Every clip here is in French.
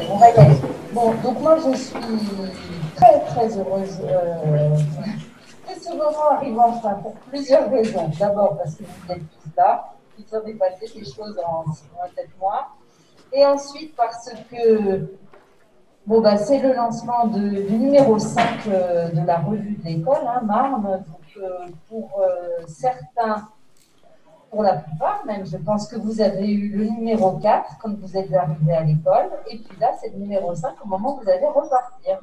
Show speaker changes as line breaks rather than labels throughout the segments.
Allez, on va y aller. Bon, donc moi je suis très très heureuse que ce moment arrive enfin pour plusieurs raisons. D'abord parce que vous êtes tous là, il s'en est passé des choses en 6 mois, 7 mois. Et ensuite parce que bon, bah, c'est le lancement du numéro 5 de la revue de l'école, hein, Marne. Donc pour certains, pour la plupart même, je pense que vous avez eu le numéro 4 quand vous êtes arrivé à l'école, et puis là, c'est le numéro 5 au moment où vous allez repartir.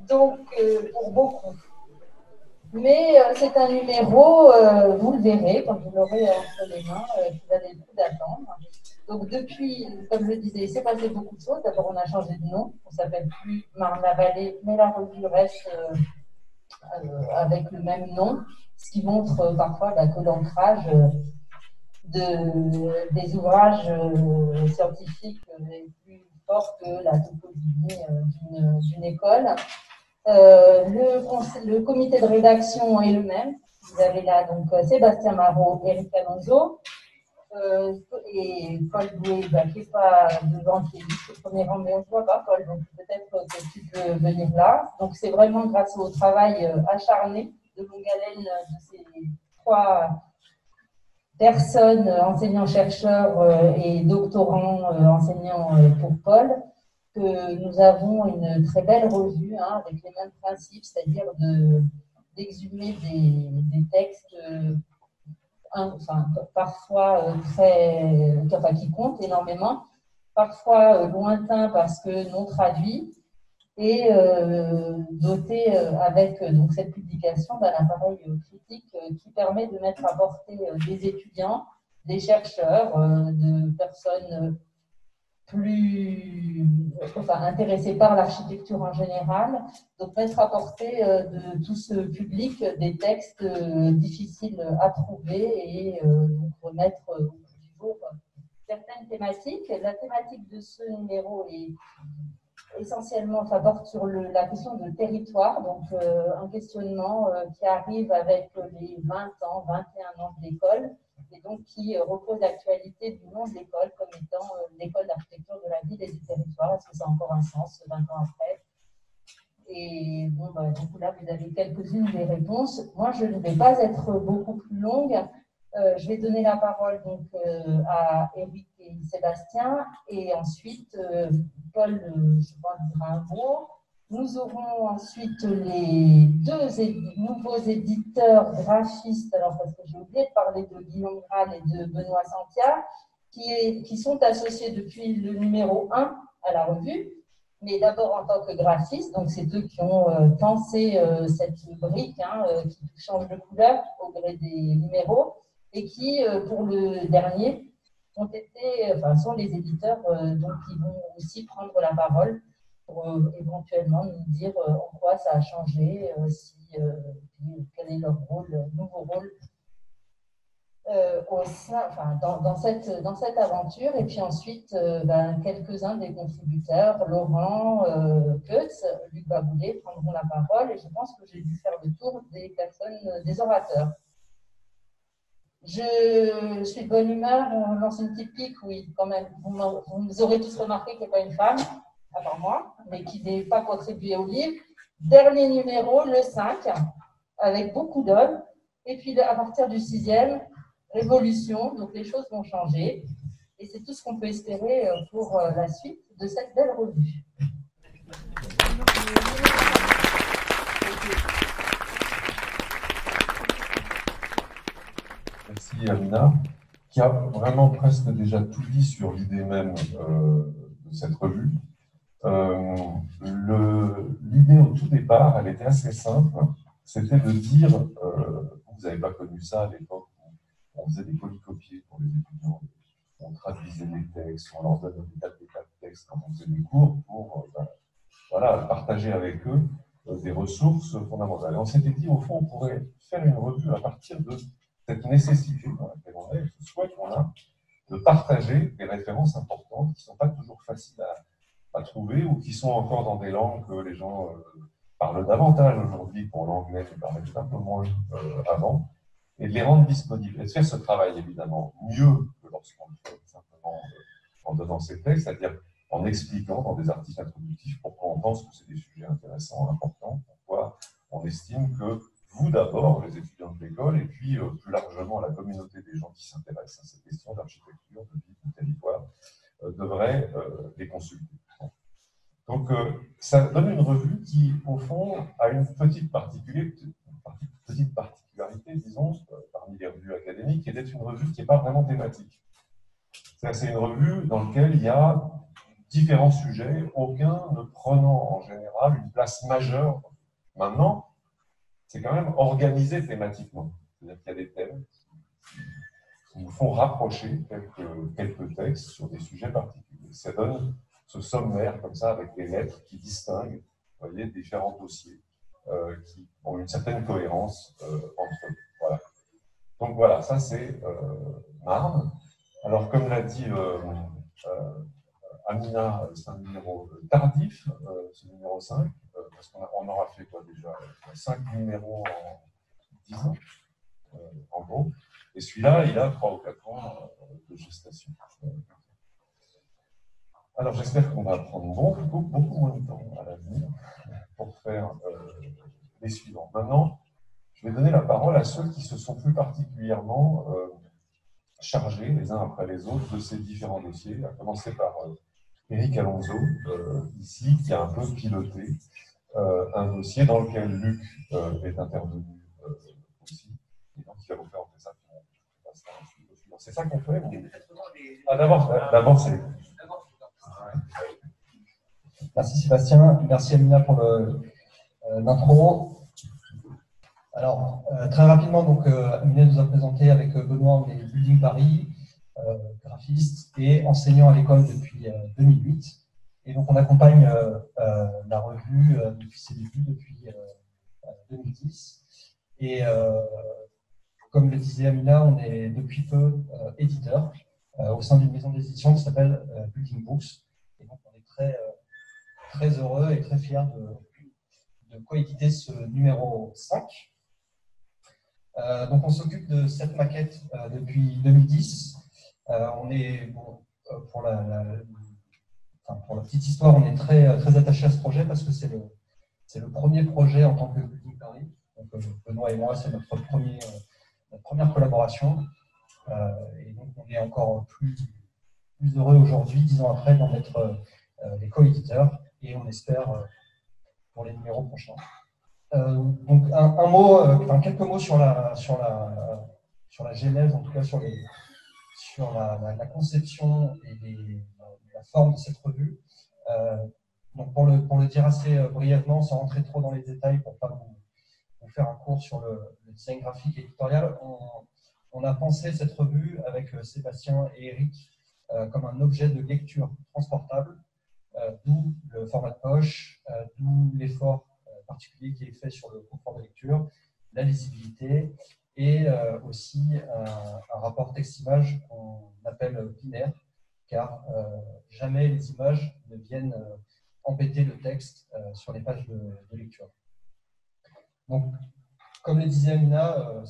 Donc, pour beaucoup. Mais c'est un numéro, vous le verrez quand vous l'aurez entre les mains, qui valait le coup d'attendre. Donc, depuis, comme je le disais, il s'est passé beaucoup de choses. D'abord, on a changé de nom. On ne s'appelle plus Marne-la-Vallée, mais la revue reste avec le même nom, ce qui montre parfois que l'ancrage des ouvrages scientifiques est plus fort que la toponymie d'une école. Le comité de rédaction est le même. Vous avez là donc Sébastien Marot, Eric Alonso et Paul Bouet, qui n'est pas devant, qui est juste au premier rang, mais on ne voit pas, Paul, donc peut-être que tu peux venir là. Donc c'est vraiment grâce au travail acharné de longue haleine de ces 3 personnes, enseignants-chercheurs et doctorants enseignants pour Paul, que nous avons une très belle revue avec les mêmes principes, c'est-à-dire d'exhumer des textes parfois qui comptent énormément, parfois lointains parce que non traduits, et doté avec donc cette publication d'un appareil critique qui permet de mettre à portée des étudiants, des chercheurs, de personnes plus intéressées par l'architecture en général, donc mettre à portée de tout ce public des textes difficiles à trouver et donc remettre au bout du jour certaines thématiques. La thématique de ce numéro est essentiellement, ça porte sur la question de territoire, donc un questionnement qui arrive avec les 20 ans, 21 ans de l'école, et donc qui repose l'actualité du nom de l'école comme étant l'école d'architecture de la ville et du territoire. Est-ce que ça a encore un sens 20 ans après? Et bon, donc là, vous avez quelques-unes des réponses. Moi, je ne vais pas être beaucoup plus longue. Je vais donner la parole donc, à Éric et Sébastien, et ensuite Paul, je pense, dira un mot. Nous aurons ensuite les 2 nouveaux éditeurs graphistes, alors parce que j'ai oublié de parler de Guillaume Graal et de Benoît Santia, qui sont associés depuis le numéro 1 à la revue, mais d'abord en tant que graphiste, donc c'est eux qui ont pensé cette brique qui change de couleur au gré des numéros, et qui, pour le dernier, sont les éditeurs donc qui vont aussi prendre la parole pour éventuellement nous dire en quoi ça a changé, quel est leur nouveau rôle dans cette aventure. Et puis ensuite, quelques-uns des contributeurs, Laurent Keutz, Luc Baboulet, prendront la parole, et je pense que j'ai dû faire le tour des personnes, des orateurs. Je suis de bonne humeur, on lance une petite pique, oui, quand même. Vous aurez tous remarqué qu'il n'y a pas une femme, à part moi, mais qui n'est pas contribué au livre. Dernier numéro, le 5, avec beaucoup d'hommes. Et puis à partir du 6e, révolution, donc les choses vont changer. Et c'est tout ce qu'on peut espérer pour la suite de cette belle revue.
Merci Amina, qui a vraiment presque déjà tout dit sur l'idée même de cette revue. L'idée au tout départ, elle était assez simple, c'était de dire, vous n'avez pas connu ça à l'époque, on faisait des polycopiés pour les étudiants, on traduisait les textes, on leur donnait des tas de textes quand on faisait des cours pour partager avec eux des ressources fondamentales. Et on s'était dit, au fond, on pourrait faire une revue à partir de cette nécessité dans laquelle on est, ce souhait qu'on a, de partager des références importantes qui ne sont pas toujours faciles à trouver ou qui sont encore dans des langues que les gens parlent davantage aujourd'hui pour l'anglais, ils parlaient un peu moins avant, et de les rendre disponibles. Et de faire ce travail, évidemment, mieux que lorsqu'on le fait simplement en donnant ces textes, c'est-à-dire en en expliquant dans des articles introductifs pourquoi on pense que c'est des sujets intéressants, importants, pourquoi on estime que vous d'abord, les étudiants de l'école, et puis plus largement la communauté des gens qui s'intéressent à cette question d'architecture, de vie, de territoire, devraient les consulter. Donc, ça donne une revue qui, au fond, a une petite particularité, disons, parmi les revues académiques, qui est d'être une revue qui n'est pas vraiment thématique. C'est une revue dans laquelle il y a différents sujets, aucun ne prenant en général une place majeure. Maintenant, c'est quand même organisé thématiquement. C'est-à-dire qu'il y a des thèmes qui nous font rapprocher quelques textes sur des sujets particuliers. Ça donne ce sommaire comme ça avec des lettres qui distinguent, vous voyez, différents dossiers qui ont une certaine cohérence entre eux. Voilà. Donc voilà, ça c'est Marne. Alors comme l'a dit Amina, c'est un numéro tardif, ce numéro 5, parce qu'on aura fait quoi déjà 5 numéros en 10 ans, en gros. Et celui-là, il a 3 ou 4 ans de gestation. Alors j'espère qu'on va prendre beaucoup moins de temps à l'avenir pour faire les suivants. Maintenant, je vais donner la parole à ceux qui se sont plus particulièrement chargés les uns après les autres de ces différents dossiers, à commencer par Éric Alonso, ici, qui a un peu piloté un dossier dans lequel Luc est intervenu aussi, et donc il va vous présenter ça. C'est ça qu'on fait. D'abord, c'est...
Merci Sébastien, merci Amina pour l'intro. Alors, très rapidement, donc, Amina nous a présenté avec Benoît, on est Building Paris, graphiste et enseignant à l'école depuis 2008. Et donc, on accompagne la revue depuis ses débuts, depuis 2010. Et comme le disait Amina, on est depuis peu éditeur au sein d'une maison d'édition qui s'appelle Building Books. Et donc, on est très heureux et très fiers de coéditer ce numéro 5. Donc, on s'occupe de cette maquette depuis 2010. On est, bon, pour la petite histoire, on est très attaché à ce projet parce que c'est le premier projet en tant que Building Paris. Donc, Benoît et moi, c'est notre première collaboration. Et donc, on est encore plus heureux aujourd'hui, 10 ans après, d'en être les co-éditeurs. Et on espère pour les numéros prochains. Donc quelques mots sur la genèse, en tout cas sur la conception et la forme de cette revue. Donc pour le dire assez brièvement, sans rentrer trop dans les détails pour ne pas vous faire un cours sur le design graphique et éditorial, on a pensé cette revue avec Sébastien et Eric comme un objet de lecture transportable, d'où le format de poche, d'où l'effort particulier qui est fait sur le confort de lecture, la lisibilité et aussi un rapport texte-image qu'on appelle binaire, car jamais les images ne viennent embêter le texte sur les pages de lecture. Donc, comme le disait Amina,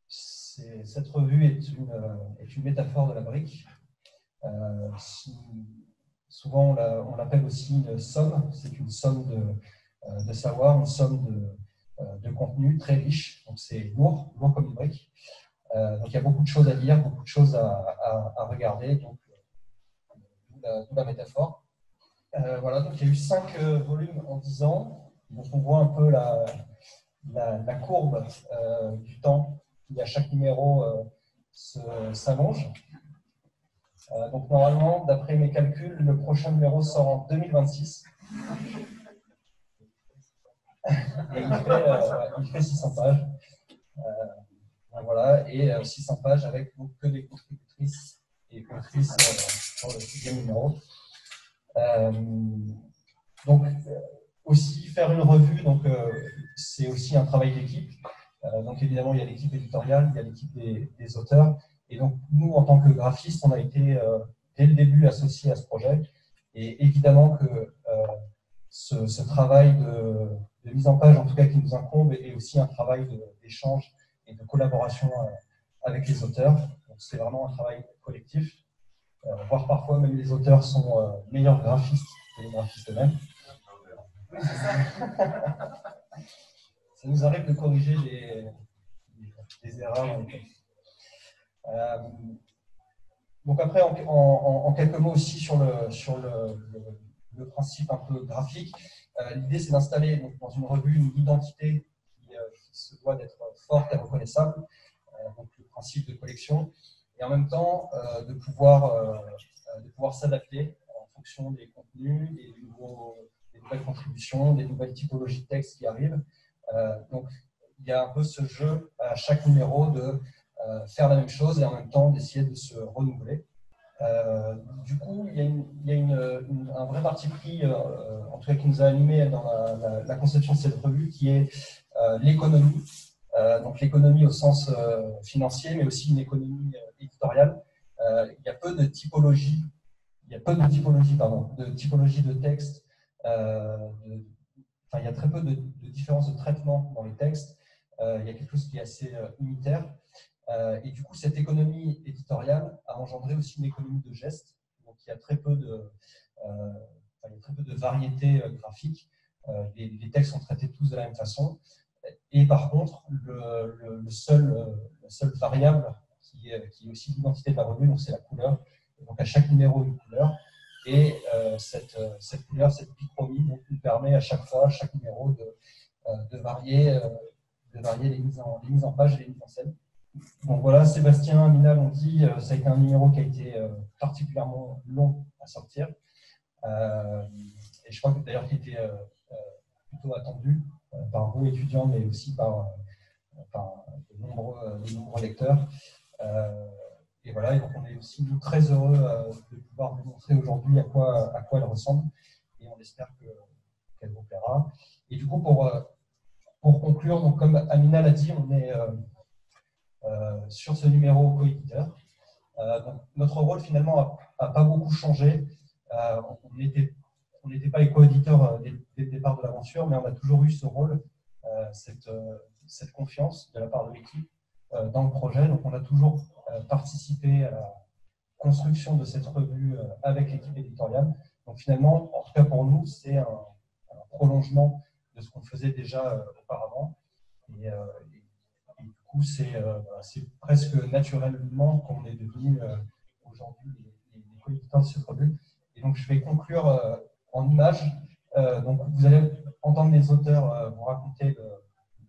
cette revue est une métaphore de la brique. Souvent, on l'appelle aussi une somme. C'est une somme de savoir, une somme de contenu très riche. Donc, c'est lourd comme une brique. Donc, il y a beaucoup de choses à lire, beaucoup de choses à regarder. Donc, d'où la métaphore. Voilà, donc il y a eu 5 volumes en 10 ans. Donc, on voit un peu la courbe du temps qui, à chaque numéro, s'allonge. Donc, normalement, d'après mes calculs, le prochain numéro sort en 2026. Et il fait 600 pages. Voilà, et 600 pages avec que des contributrices et autrices pour le 6e numéro. Donc, aussi faire une revue, c'est aussi un travail d'équipe. Donc, évidemment, il y a l'équipe éditoriale, il y a l'équipe des auteurs. Et donc, nous, en tant que graphistes, on a été dès le début associés à ce projet. Et évidemment que ce travail de mise en page, en tout cas qui nous incombe, est aussi un travail d'échange et de collaboration avec les auteurs. Donc, c'est vraiment un travail collectif. voire parfois même les auteurs sont meilleurs graphistes que les graphistes eux-mêmes. Oui, c'est ça. Ça nous arrive de corriger des erreurs dans les textes. Donc après, en quelques mots aussi sur le principe un peu graphique, l'idée c'est d'installer dans une revue une identité qui se doit d'être forte et reconnaissable, donc le principe de collection, et en même temps de pouvoir s'adapter en fonction des contenus, des nouvelles contributions, des nouvelles typologies de textes qui arrivent. Donc il y a un peu ce jeu à chaque numéro de faire la même chose et en même temps d'essayer de se renouveler. Du coup, il y a un vrai parti pris, en tout cas qui nous a animés dans la conception de cette revue, qui est l'économie. Donc l'économie au sens financier, mais aussi une économie éditoriale. Il y a peu de typologie, de texte. Il y a très peu de différences de traitement dans les textes. Il y a quelque chose qui est assez unitaire. Et du coup, cette économie éditoriale a engendré aussi une économie de gestes. Donc, il y a très peu de variété graphique. Les textes sont traités tous de la même façon. Et par contre, la seule variable qui est aussi l'identité de la revue, c'est la couleur. Et donc, à chaque numéro, une couleur. Et cette couleur, cette bichromie, nous permet à chaque fois, à chaque numéro, de varier les mises en page et les mises en scène. Donc voilà, Sébastien, Mina l'ont dit, ça a été un numéro qui a été particulièrement long à sortir. Et je crois que d'ailleurs qui était plutôt attendu par vous étudiants, mais aussi par de nombreux lecteurs. Et voilà, et donc on est aussi nous, très heureux de pouvoir vous montrer aujourd'hui à quoi elle ressemble. Et on espère qu'elle vous plaira. Et du coup, pour conclure, donc, comme Amina l'a dit, on est sur ce numéro coéditeur. Notre rôle finalement n'a pas beaucoup changé. On n'était pas les coéditeurs dès le départ de l'aventure, mais on a toujours eu ce rôle, cette confiance de la part de l'équipe dans le projet. Donc on a toujours participé à la construction de cette revue avec l'équipe éditoriale. Donc finalement, en tout cas pour nous, c'est un prolongement de ce qu'on faisait déjà auparavant. Et du coup, c'est presque naturellement qu'on est devenu aujourd'hui les co-éditeurs de cette revue. Et donc, je vais conclure en images. Donc, vous allez entendre les auteurs vous raconter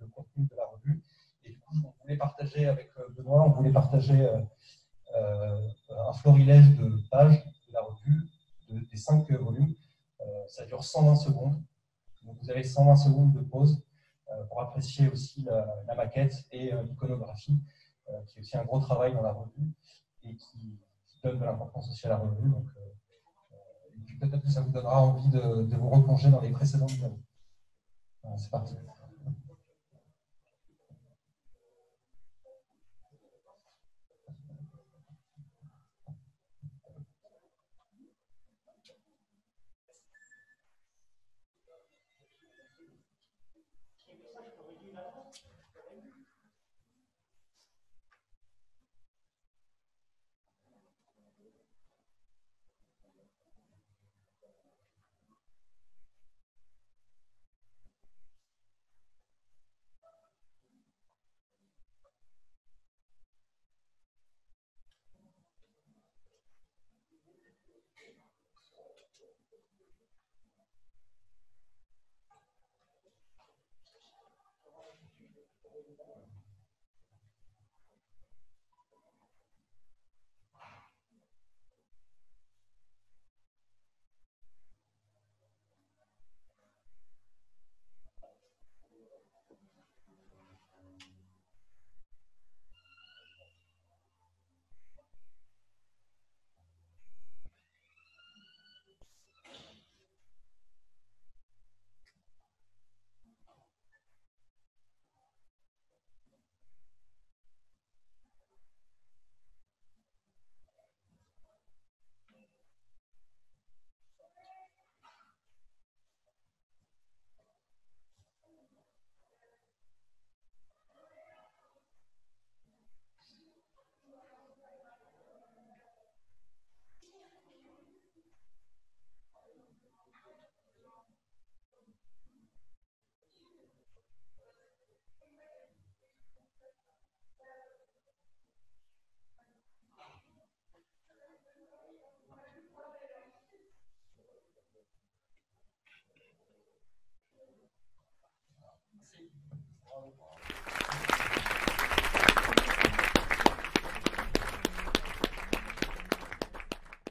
le contenu de la revue. Et du coup, on voulait partager avec Benoît, on voulait partager un florilège de pages de la revue, des 5 volumes. Ça dure 120 secondes. Donc, vous avez 120 secondes de pause pour apprécier aussi la maquette et l'iconographie, qui est aussi un gros travail dans la revue et qui donne de l'importance aussi à la revue. Donc, peut-être que ça vous donnera envie de vous replonger dans les précédents numéros. C'est parti.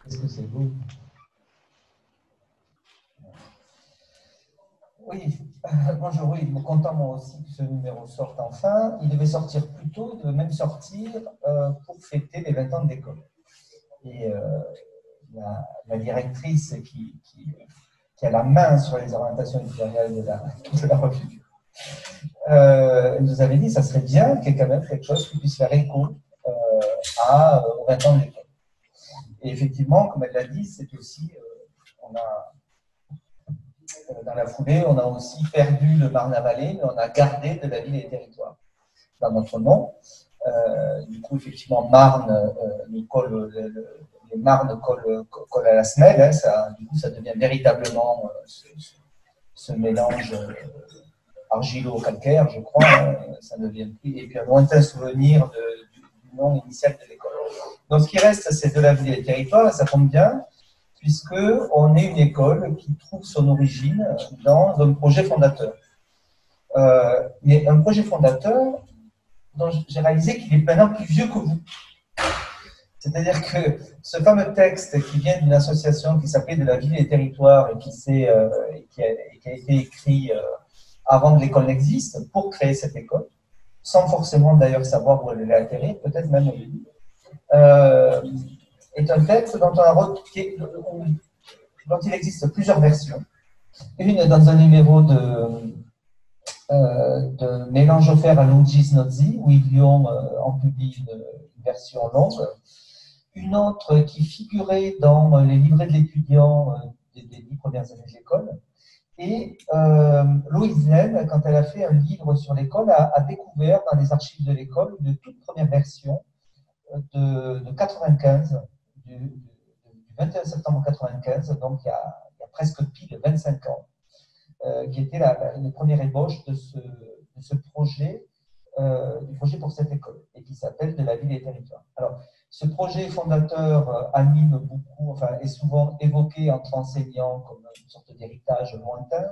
Est-ce que c'est beau? Oui, bonjour, oui, me content moi aussi que ce numéro sorte enfin. Il devait sortir plus tôt, il devait même sortir pour fêter les 20 ans de l'école. Et la directrice qui a la main sur les orientations éditoriales de la revue, nous avait dit que ça serait bien qu'il y ait quand même quelque chose qui puisse faire écho aux 20 ans de l'école. Et effectivement, comme elle l'a dit, c'est aussi, dans la foulée, on a aussi perdu le Marne-la-Vallée, mais on a gardé de la ville et des territoires dans notre nom. Du coup, effectivement, Marne nous colle, les Marnes collent à la semelle. Hein, du coup, ça devient véritablement ce mélange argilo-calcaire, je crois. Hein, ça ne devient plus. Et puis un lointain souvenir du nom initial de l'école. Donc, ce qui reste, c'est de la ville et des territoires. Ça tombe bien, puisqu'on est une école qui trouve son origine dans un projet fondateur. Mais un projet fondateur dont j'ai réalisé qu'il est maintenant plus vieux que vous. C'est-à-dire que ce fameux texte qui vient d'une association qui s'appelait De la ville et des territoires et qui a été écrit avant que l'école n'existe, pour créer cette école, sans forcément d'ailleurs savoir où elle allait atterrir, peut-être même au début, est un texte dont il existe plusieurs versions. Une dans un numéro de Mélange offert à Luigi Snozzi, où Lyon en publie une version longue. Une autre qui figurait dans les livrets de l'étudiant des 10 premières années de l'école. Et Loïse Laine, quand elle a fait un livre sur l'école, a découvert dans les archives de l'école une toute première version de 95, du 21 septembre 95, donc il y a presque pile 25 ans, qui était une première ébauche de ce projet, du projet pour cette école, et qui s'appelle De la ville et des territoires. Alors, ce projet fondateur anime beaucoup, enfin, est souvent évoqué entre enseignants comme une sorte d'héritage lointain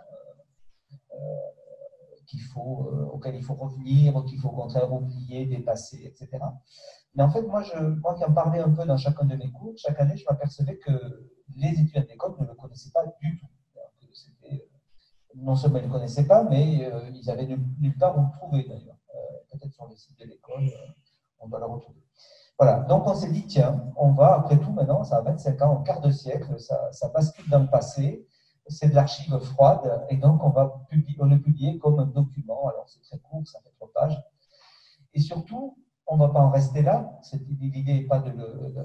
auquel il faut revenir, qu'il faut au contraire oublier, dépasser, etc. Mais en fait, moi qui en parlais un peu dans chacun de mes cours, chaque année, je m'apercevais que les étudiants de l'école ne le connaissaient pas du tout. Non seulement ils ne le connaissaient pas, mais ils avaient nulle part où le trouver d'ailleurs. Peut-être sur le site de l'école, on doit le retrouver. Voilà, donc on s'est dit, tiens, on va, après tout, maintenant, ça a 25 ans, un quart de siècle, ça bascule dans le passé, c'est de l'archive froide, et donc on le publier comme un document. Alors c'est très court, ça fait 3 pages. Et surtout, on ne va pas en rester là. L'idée n'est pas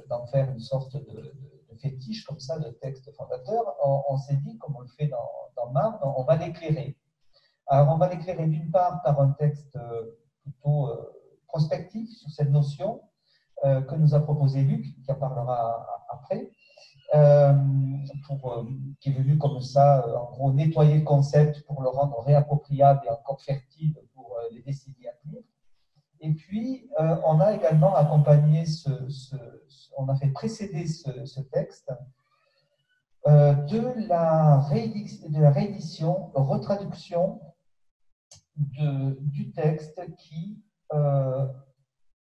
d'en faire une sorte de fétiche comme ça, de texte fondateur. On s'est dit, comme on le fait dans Marne, on va l'éclairer. Alors on va l'éclairer d'une part par un texte plutôt prospectif sur cette notion, que nous a proposé Luc, qui en parlera après, qui est venu comme ça, en gros, nettoyer le concept pour le rendre réappropriable et encore fertile pour les décennies à venir. Et puis, on a également accompagné on a fait précéder ce texte de la réédition, retraduction du texte qui a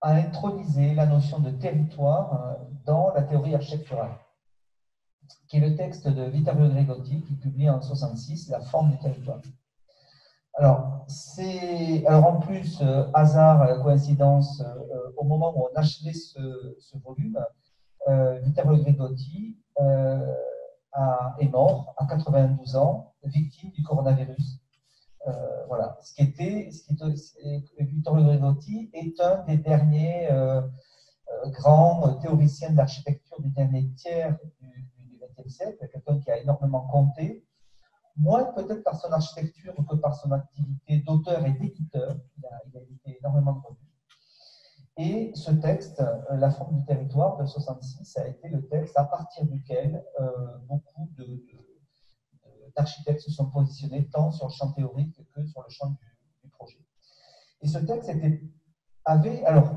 intronisé la notion de territoire dans la théorie architecturale, qui est le texte de Vittorio Gregotti, qui publie en 1966 La forme du territoire. Alors en plus, hasard, coïncidence, au moment où on achevait ce volume, Vittorio Gregotti est mort à 92 ans, victime du coronavirus. Voilà. Vittorio Gregotti est un des derniers grands théoriciens de l'architecture du dernier tiers du XXe siècle, quelqu'un qui a énormément compté, moins peut-être par son architecture que par son activité d'auteur et d'éditeur. Il a édité énormément de revues. Et ce texte, La forme du territoire de 1966, a été le texte à partir duquel beaucoup d'architectes se sont positionnés tant sur le champ théorique que sur le champ du projet. Et ce texte alors,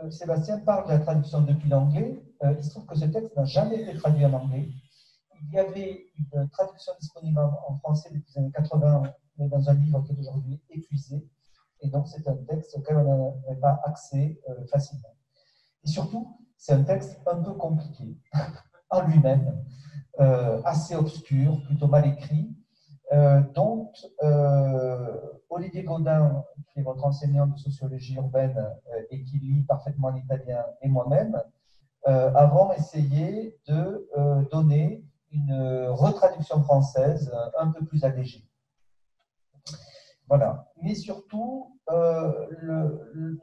Sébastien parle de la traduction depuis l'anglais. Il se trouve que ce texte n'a jamais été traduit en anglais. Il y avait une traduction disponible en français depuis les années 80, mais dans un livre qui est aujourd'hui épuisé. Et donc, c'est un texte auquel on n'avait pas accès facilement. Et surtout, c'est un texte un peu compliqué en lui-même, assez obscur, plutôt mal écrit, dont Olivier Gaudin, qui est votre enseignant de sociologie urbaine et qui lit parfaitement l'italien, et moi-même, avons essayé de donner une retraduction française un peu plus allégée. Voilà. Mais surtout,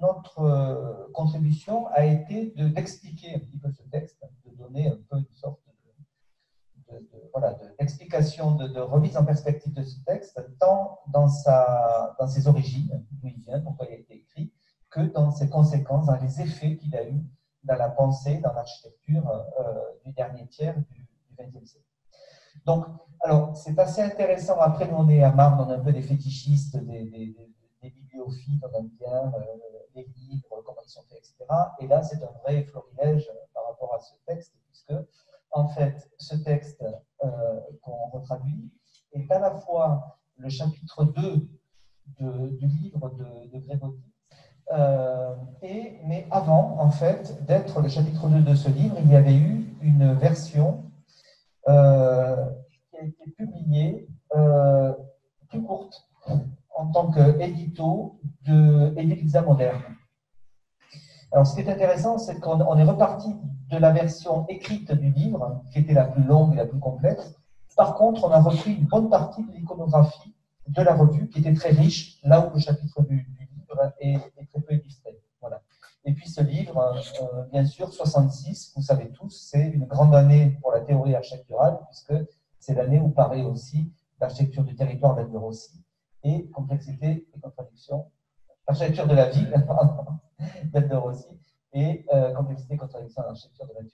notre contribution a été d'expliquer un petit peu ce texte, de donner un peu une sorte d'explication, de remise en perspective de ce texte, tant dans ses origines, d'où il vient, pourquoi il a été écrit, que dans ses conséquences, dans les effets qu'il a eu dans la pensée, dans l'architecture du dernier tiers du XXe siècle. Donc, alors, c'est assez intéressant. Après, nous, on est à Marne, on est un peu des fétichistes, des bibliophiles, on aime bien les livres, comment ils sont faits, etc. Et là, c'est un vrai florilège par rapport à ce texte, puisque, en fait, ce texte qu'on retraduit est à la fois le chapitre 2 du livre de Grégotti, mais avant, en fait, d'être le chapitre 2 de ce livre, il y avait eu une version qui a été publiée plus courte en tant qu'édito d'Elisa Moderne. Alors, ce qui est intéressant, c'est qu'on est reparti de la version écrite du livre, qui était la plus longue et la plus complète. Par contre, on a repris une bonne partie de l'iconographie de la revue, qui était très riche, là où le chapitre du livre est très peu illustré. Voilà. Et puis ce livre, bien sûr, 66, vous savez tous, c'est une grande année pour la théorie architecturale, puisque c'est l'année où paraît aussi l'architecture du territoire d'Anne de Rossi et complexité et contradiction, l'architecture de la ville d'Anne de Rossi et complexité et contradiction de l'architecture de la ville.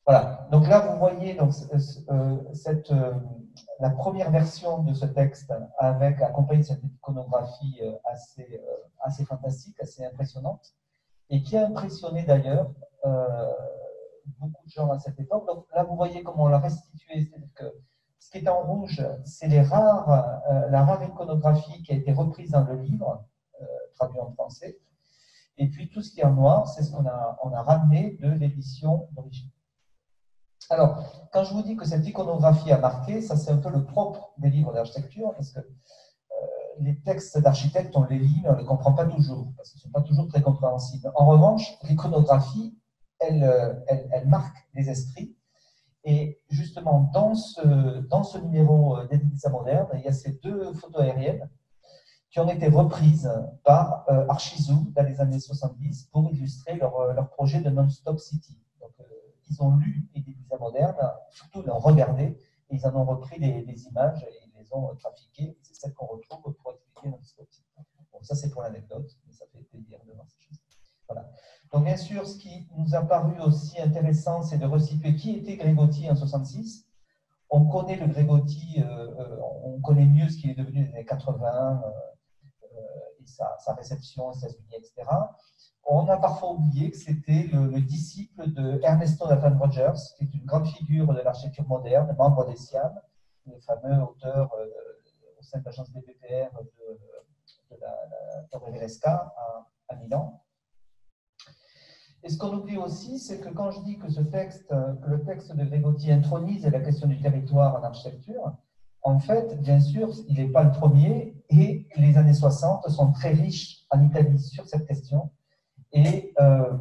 Voilà. Donc là, vous voyez donc, la première version de ce texte accompagnée de cette iconographie assez fantastique, assez impressionnante, et qui a impressionné d'ailleurs beaucoup de gens à cette époque. Donc là, vous voyez comment on l'a restitué, c'est-à-dire que ce qui est en rouge, c'est la rare iconographie qui a été reprise dans le livre, traduit en français, et puis tout ce qui est en noir, c'est ce qu'on a ramené de l'édition d'origine. Alors, quand je vous dis que cette iconographie a marqué, ça c'est un peu le propre des livres d'architecture, parce que les textes d'architectes, on les lit, mais on ne les comprend pas toujours, parce qu'ils ne sont pas toujours très compréhensibles. En revanche, l'iconographie, elle marque les esprits. Et justement, dans ce numéro d'Elisa Moderne, il y a ces deux photos aériennes qui ont été reprises par Archizoo dans les années 70 pour illustrer leur projet de Non-Stop City. Donc, ils ont lu Elisa Moderne, surtout ils l'ont regardé, et ils en ont repris les images et ils les ont trafiquées. C'est celle qu'on retrouve pour expliquer Non-Stop City. Bon, ça c'est pour l'anecdote, mais ça fait plaisir de voir ces choses. Voilà. Donc, bien sûr, ce qui nous a paru aussi intéressant, c'est de resituer qui était Grégotti en 66. On connaît le Grégotti, on connaît mieux ce qu'il est devenu dans les années 80 et sa réception aux États-Unis, etc. On a parfois oublié que c'était le disciple de Ernesto Nathan Rogers, qui est une grande figure de l'architecture moderne, membre des SIAM, le fameux auteur au sein de l'agence BPPR de la Torre Veresca à Milan. Et ce qu'on oublie aussi, c'est que quand je dis que le texte de Grégotti intronise la question du territoire en architecture, en fait, bien sûr, il n'est pas le premier, et les années 60 sont très riches en Italie sur cette question, et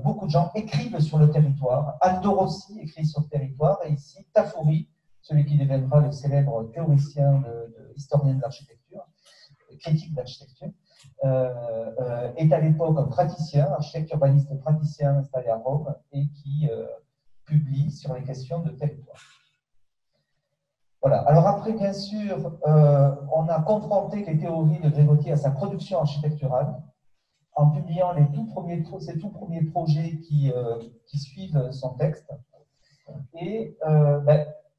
beaucoup de gens écrivent sur le territoire. Aldo Rossi écrit sur le territoire, et ici, Tafuri, celui qui deviendra le célèbre théoricien, historien de l'architecture, critique d'architecture, est à l'époque un praticien, architecte urbaniste praticien installé à Rome et qui publie sur les questions de territoire. Voilà. Alors après, bien sûr, on a confronté les théories de Grégotti à sa production architecturale en publiant ses tout premiers projets qui suivent son texte. Et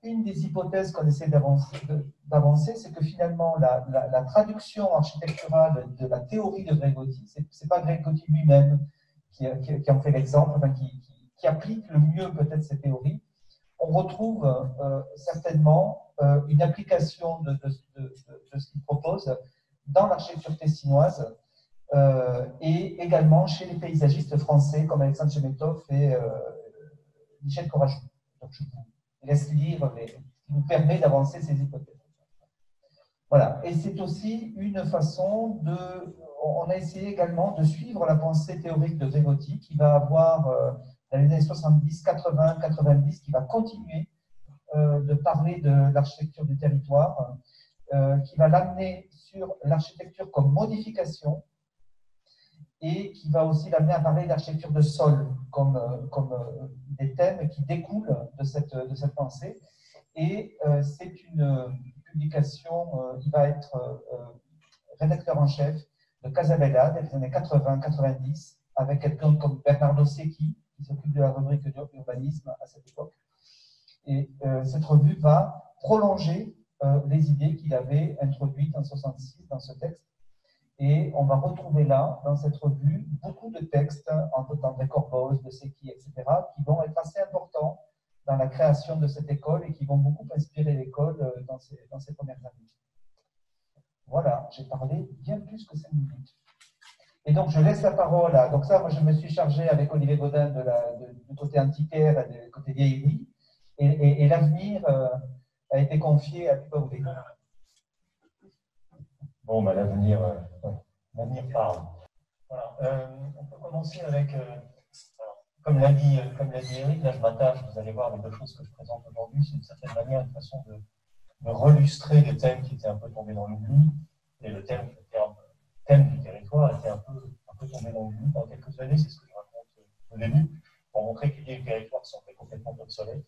une des hypothèses qu'on essaie d'avancer, c'est que finalement, la traduction architecturale de la théorie de Grégotti, ce n'est pas Grégotti lui-même qui en fait l'exemple, enfin, qui applique le mieux peut-être ces théories. On retrouve certainement une application de ce qu'il propose dans l'architecture tessinoise et également chez les paysagistes français comme Alexandre Chemetov et Michel Corajou. Donc je vous laisse lire ce qui nous permet d'avancer ces hypothèses. Voilà, et c'est aussi une façon de... On a essayé également de suivre la pensée théorique de Grégotti qui va avoir, dans les années 70, 80, 90, qui va continuer de parler de l'architecture du territoire, qui va l'amener sur l'architecture comme modification et qui va aussi l'amener à parler d'architecture de sol comme des thèmes qui découlent de cette pensée. Et c'est une publication, il va être rédacteur en chef de Casabella dans les années 80-90, avec quelqu'un comme Bernardo Secchi, qui s'occupe de la rubrique d'urbanisme à cette époque. Et cette revue va prolonger les idées qu'il avait introduites en 66 dans ce texte. Et on va retrouver là, dans cette revue, beaucoup de textes, entre d'André Corboz, de Secchi, etc., qui vont être assez importants dans la création de cette école et qui vont beaucoup inspirer l'école dans ces premières années. Voilà, j'ai parlé bien plus que 5 minutes. Et donc, je laisse la parole à... Donc ça, moi, je me suis chargé avec Olivier Godin du côté antiquaire et du côté vieillerie. Et l'avenir a été confié à Luc Baoulé.
Bon, bah, l'avenir parle. Voilà, on peut commencer avec, comme l'a dit Eric, là je m'attache, vous allez voir les deux choses que je présente aujourd'hui, c'est d'une certaine manière une façon de relustrer des thèmes qui étaient un peu tombés dans l'oubli, et le thème du territoire était un peu tombé dans l'oubli pendant quelques années, c'est ce que je raconte au début, pour montrer que l'idée du territoire semblait complètement obsolète.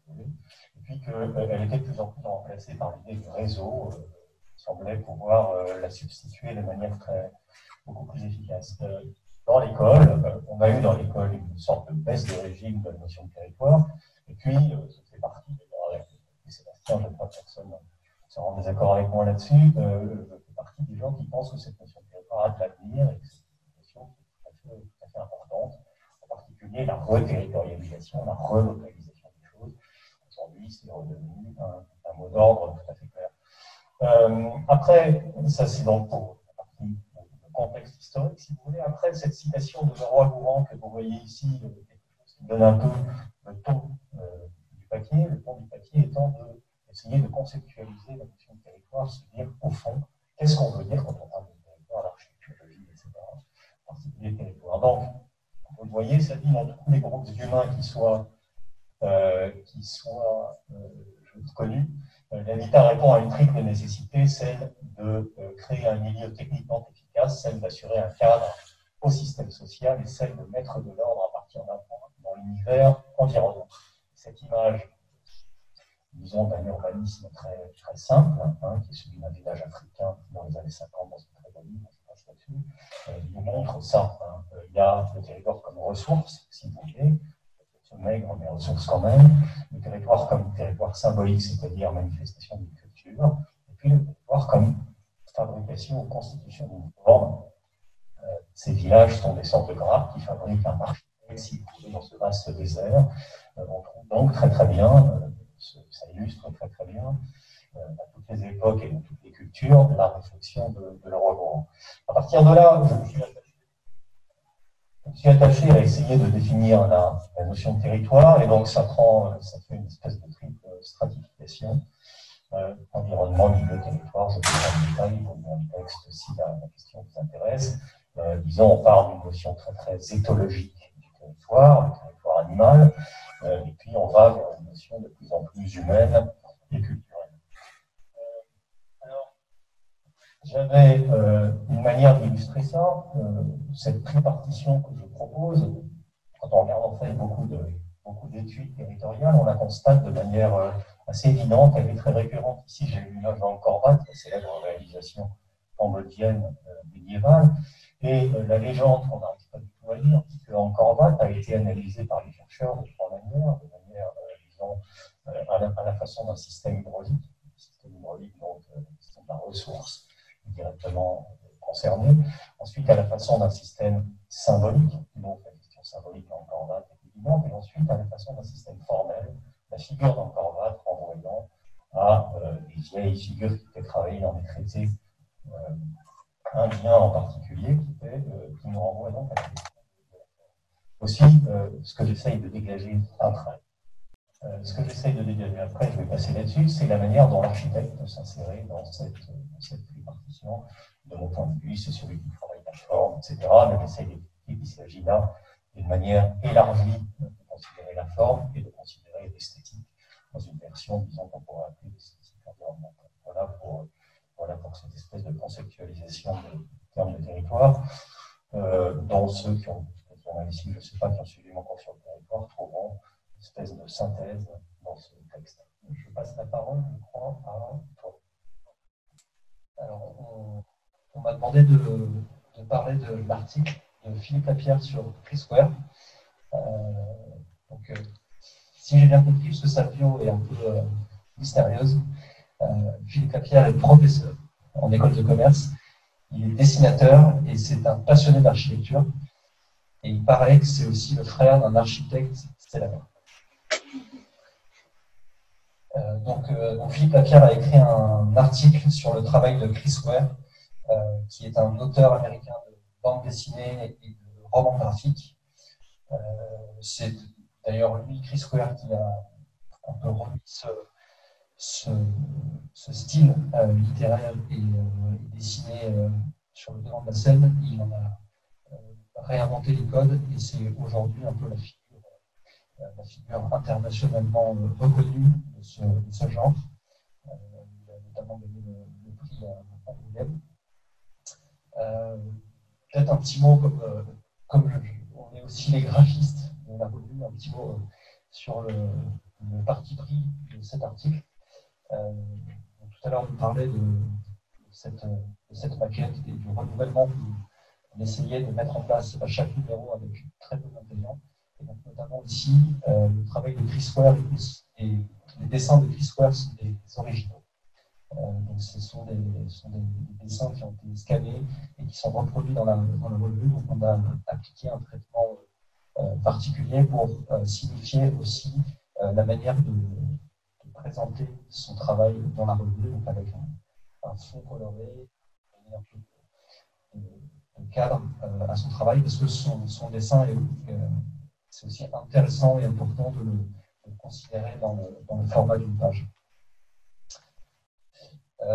Et puis qu'elle était de plus en plus remplacée par l'idée du réseau, qui semblait pouvoir la substituer de manière beaucoup plus efficace. Dans l'école, on a eu dans l'école une sorte de baisse de régime de la notion de territoire, et puis ça fait partie, d'ailleurs, avec Sébastien, je ne crois que personne ne se rend désaccord avec moi là-dessus, je fais partie des gens qui pensent que cette notion de territoire a de l'avenir, et que c'est une notion qui est tout à fait importante, en particulier la reterritorialisation, la relocalisation des choses. Aujourd'hui, c'est redevenu un mot d'ordre tout à fait clair. Après, ça c'est donc pour la partie le contexte historique, si vous voulez. Après, cette citation de Leroy-Gourhan que vous voyez ici, quelque chose qui donne un peu le ton du papier, le ton du papier étant d'essayer de conceptualiser la notion de territoire, se dire au fond, qu'est-ce qu'on veut dire quand on parle de territoire, l'architecture, la ville, etc. En particulier territoire. Donc, vous le voyez, ça dit dans tous les groupes humains qui soient connus, l'habitat répond à une triple nécessité, celle de créer un milieu techniquement efficace, celle d'assurer un cadre au système social et celle de mettre de l'ordre à partir d'un point dans l'univers environnant. Cette image, disons, d'un urbanisme très, très simple, qui est celui d'un village africain dans les années 50 dans une très belle ville, je passe là-dessus, nous montre ça. Il y a le territoire comme ressource, si vous voulez, maigre, mais ressources quand même, le territoire comme territoire symbolique, c'est-à-dire manifestation d'une culture, et puis le territoire comme fabrication ou constitution d'une forme. Ces villages sont des sortes de grappes qui fabriquent un marché, si vous voulez, dans ce vaste désert. On trouve donc très très bien, ça illustre très très bien, à toutes les époques et dans toutes les cultures, la réflexion de Leroy-Gourhan. À partir de là, je suis attaché à essayer de définir la notion de territoire, et donc ça fait une espèce de triple stratification. Environnement, milieu, territoire, je vais dans le détail, vous dans le texte si la question vous intéresse. Disons, on part d'une notion très très éthologique du territoire, le territoire animal, et puis on va vers une notion de plus en plus humaine et culturelle. J'avais une manière d'illustrer ça, cette tripartition que je propose. Quand on regarde en fait beaucoup d'études territoriales, on la constate de manière assez évidente, elle est très récurrente. Ici, j'ai une image d'Angkor Wat, la célèbre réalisation cambodgienne médiévale, et la légende qu'on n'arrive pas du tout à lire, c'est que Angkor Wat a été analysée par les chercheurs de trois manières, disons, à la façon d'un système hydraulique, donc de la ressource directement concerné. Ensuite, à la façon d'un système symbolique, donc la question symbolique d'Angkor Wat est évidente, et ensuite à la façon d'un système formel. La figure d'Angkor vieille figure qui était travaillée dans les traités indiens en particulier, qui nous renvoie donc à la question de la forme. Aussi, ce que j'essaye de dégager après, je vais passer là-dessus, c'est la manière dont l'architecte peut s'insérer dans cette répartition. De mon point de vue, c'est celui qui travaille la forme, etc. Mais j'essaye d'expliquer qu'il s'agit là d'une manière élargie de considérer la forme et de considérer l'esthétique dans une version, disons, qu'on pourrait appeler l'esthétique environnementale. Voilà pour cette espèce de conceptualisation des termes de territoire, dont ceux qui ont ici, je ne sais pas, qui ont suivi mon cours sur le territoire, trouveront une espèce de synthèse dans ce texte. Je passe la parole, je crois, à toi.
Alors, on m'a demandé de parler de l'article de Philippe Lapierre sur Chris-Square. Si j'ai bien compris, parce que sa bio est un peu mystérieuse, Philippe Lapierre est professeur en école de commerce, il est dessinateur et c'est un passionné d'architecture. Et il paraît que c'est aussi le frère d'un architecte célèbre. Donc Philippe Lapierre a écrit un article sur le travail de Chris Ware, qui est un auteur américain de bande dessinée et de romans graphiques. C'est d'ailleurs lui, Chris Ware, qui a un peu remis ce style littéraire et dessiné sur le devant de la scène. Il en a réinventé les codes et c'est aujourd'hui un peu la figure internationalement reconnue de ce genre. Il a notamment gagné le prix à Angoulême. Peut-être un petit mot, comme on est aussi les graphistes de la revue, un petit mot sur le parti pris de cet article. Tout à l'heure, on parlait de cette maquette et du renouvellement qu'on essayait de mettre en place à chaque numéro avec très peu d'ingrédients. Et donc, notamment ici, le travail de Chris Ware et les dessins de Chris Ware sont des originaux. Donc, ce sont des dessins qui ont été scannés et qui sont reproduits dans la revue. Donc, on a appliqué un traitement particulier pour signifier aussi la manière de présenter son travail dans la revue, donc avec un fond coloré, un peu de cadre à son travail, parce que son dessin c'est aussi intéressant et important de le considérer dans le format d'une page.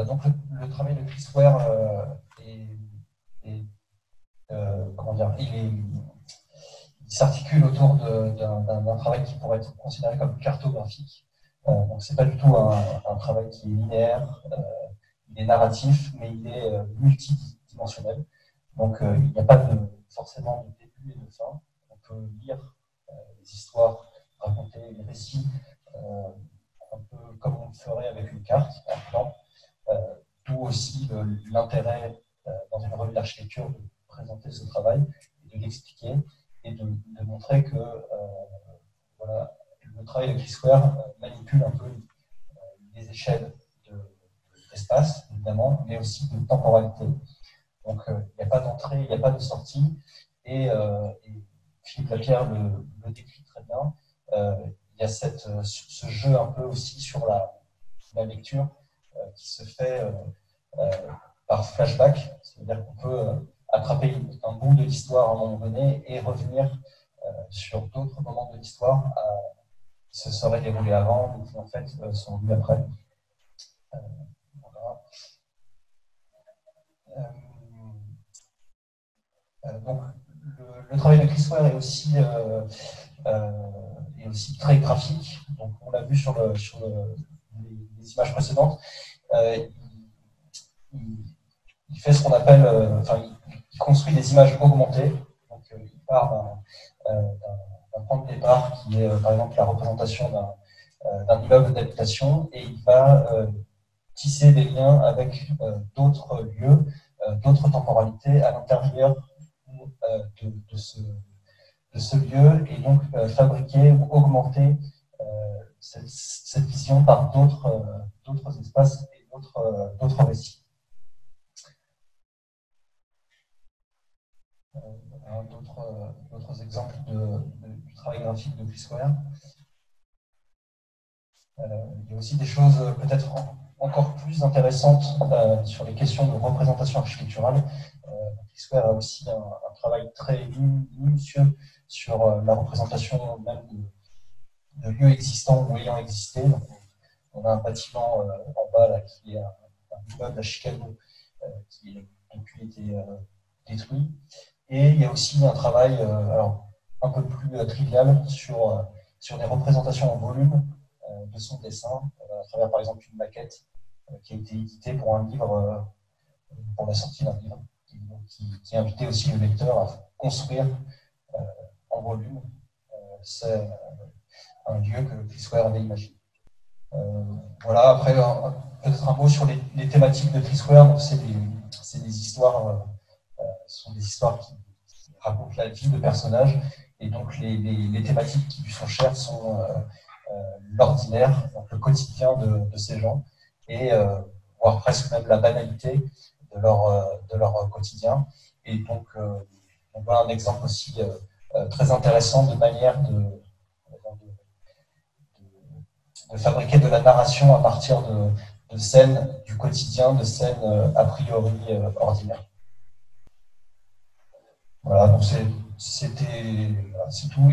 Donc le travail de Chris Ware il s'articule autour d'un travail qui pourrait être considéré comme cartographique. Donc c'est pas du tout un travail qui est linéaire, il est narratif, mais il est multidimensionnel. Donc il n'y a pas forcément de début et de fin. On peut lire les histoires, raconter les récits, un peu comme on le ferait avec une carte, un plan. D'où aussi l'intérêt dans une revue d'architecture de présenter ce travail et de l'expliquer et de montrer que le travail de Chris Ware manipule un peu les échelles d'espace, évidemment, mais aussi de temporalité. Donc, il n'y a pas d'entrée, il n'y a pas de sortie, et Philippe Lapierre le décrit très bien. Il y a ce jeu un peu aussi sur la lecture qui se fait par flashback, c'est-à-dire qu'on peut attraper un bout de l'histoire à un moment donné et revenir sur d'autres moments de l'histoire qui se seraient déroulés avant ou qui en fait sont vus après. Voilà. Donc, le travail de Chris Ware est aussi très graphique. Donc, on l'a vu sur les images précédentes. Il fait ce qu'on appelle, il construit des images augmentées. Donc, il part d'un point de départ qui est, par exemple, la représentation d'un immeuble d'habitation, et il va tisser des liens avec d'autres lieux, d'autres temporalités à l'intérieur de ce lieu, et donc fabriquer ou augmenter cette vision par d'autres espaces et d'autres récits. D'autres exemples du travail graphique de Chris Ware. Il y a aussi des choses peut-être encore plus intéressante sur les questions de représentation architecturale. P-Square a aussi un travail très minutieux sur la représentation même de lieux existants ou ayant existé. Donc, on a un bâtiment en bas là, qui est un immeuble à Chicago qui a depuis été détruit. Et il y a aussi un travail alors, un peu plus trivial sur des représentations en volume de son dessin, à travers par exemple une maquette qui a été éditée pour un livre, pour la sortie d'un livre, qui invitait aussi le lecteur à construire en volume. C'est un lieu que P-Square avait imaginé. Voilà, après, peut-être un mot sur les thématiques de P-Square. C'est des histoires, ce sont des histoires qui racontent la vie de personnages, et donc les thématiques qui lui sont chères sont l'ordinaire, donc le quotidien de ces gens, et voire presque même la banalité de leur quotidien. Et donc, on voit un exemple aussi très intéressant de manière de fabriquer de la narration à partir de scènes du quotidien, de scènes a priori ordinaires. Voilà, donc c'est tout.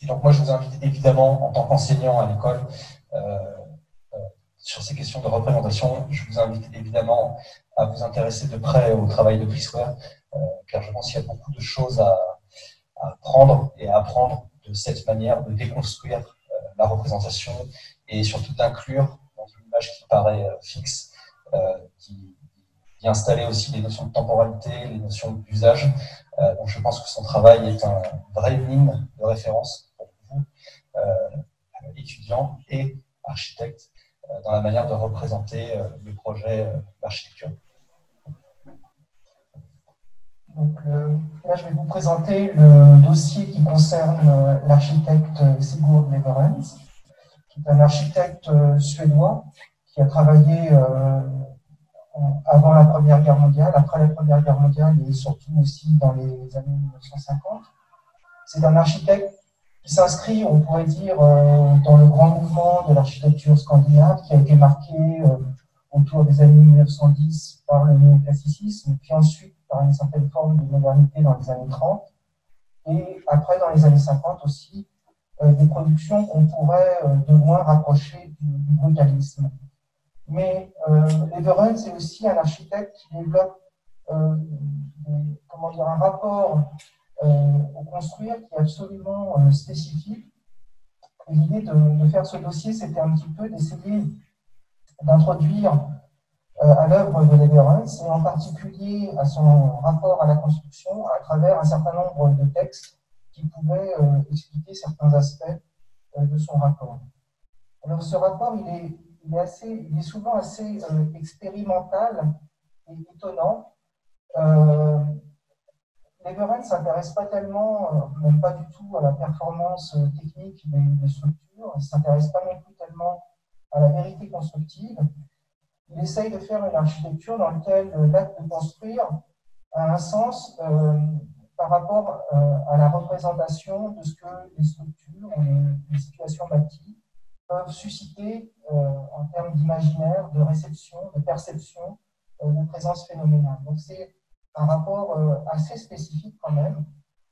Et donc moi, je vous invite évidemment, en tant qu'enseignant à l'école, sur ces questions de représentation, je vous invite évidemment à vous intéresser de près au travail de P-Square, car je pense qu'il y a beaucoup de choses à apprendre et à apprendre de cette manière de déconstruire la représentation et surtout d'inclure dans une image qui paraît fixe, qui installer aussi les notions de temporalité, les notions d'usage. Donc je pense que son travail est un vrai ligne de référence pour vous, étudiants et architectes, dans la manière de représenter les projets d'architecture.
Donc, là, je vais vous présenter le dossier qui concerne l'architecte Sigurd Lewerentz, qui est un architecte suédois qui a travaillé avant la Première Guerre mondiale, après la Première Guerre mondiale et surtout aussi dans les années 1950. C'est un architecte qui s'inscrit, on pourrait dire, dans le grand mouvement de l'architecture scandinave qui a été marqué autour des années 1910 par le néoclassicisme, puis ensuite par une certaine forme de modernité dans les années 30, et après dans les années 50 aussi, des productions qu'on pourrait de loin rapprocher du brutalisme. Mais Lewerentz est aussi un architecte qui développe un rapport au construire qui est absolument spécifique. L'idée de faire ce dossier, c'était un petit peu d'essayer d'introduire à l'œuvre de Lewerentz, et en particulier à son rapport à la construction, à travers un certain nombre de textes qui pouvaient expliquer certains aspects de son rapport. Alors ce rapport, il est souvent assez expérimental et étonnant. Lewerentz ne s'intéresse pas tellement, même pas du tout, à la performance technique des structures, il ne s'intéresse pas non plus tellement à la vérité constructive. Il essaye de faire une architecture dans laquelle l'acte de construire a un sens par rapport à la représentation de ce que les structures ou les situations bâties peuvent susciter en termes d'imaginaire, de réception, de perception, de présence phénoménale. Donc c'est un rapport assez spécifique quand même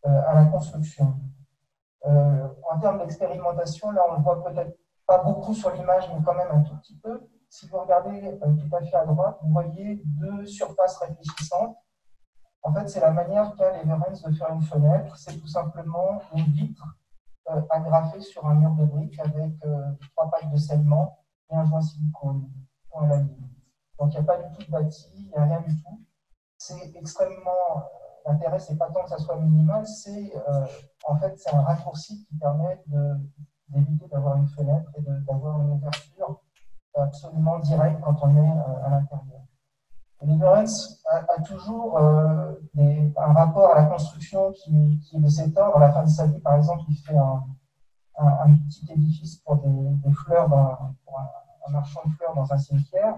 à la construction. En termes d'expérimentation, là on ne le voit peut-être pas beaucoup sur l'image, mais quand même un tout petit peu. Si vous regardez tout à fait à droite, vous voyez deux surfaces réfléchissantes. En fait, c'est la manière qu'a Lewerentz de faire une fenêtre. C'est tout simplement une vitre agrafée sur un mur de briques avec 3 pailles de scellement et un joint silicone, point à la ligne. Donc, il n'y a pas du tout de bâti, il n'y a rien du tout. C'est extrêmement... L'intérêt, ce n'est pas tant que ça soit minimal, c'est en fait, c'est un raccourci qui permet d'éviter d'avoir une fenêtre et d'avoir une ouverture absolument direct quand on est à l'intérieur. Lewerentz a toujours un rapport à la construction qui est de cet ordre. À la fin de sa vie, par exemple, il fait un petit édifice pour des fleurs, pour un marchand de fleurs dans un cimetière.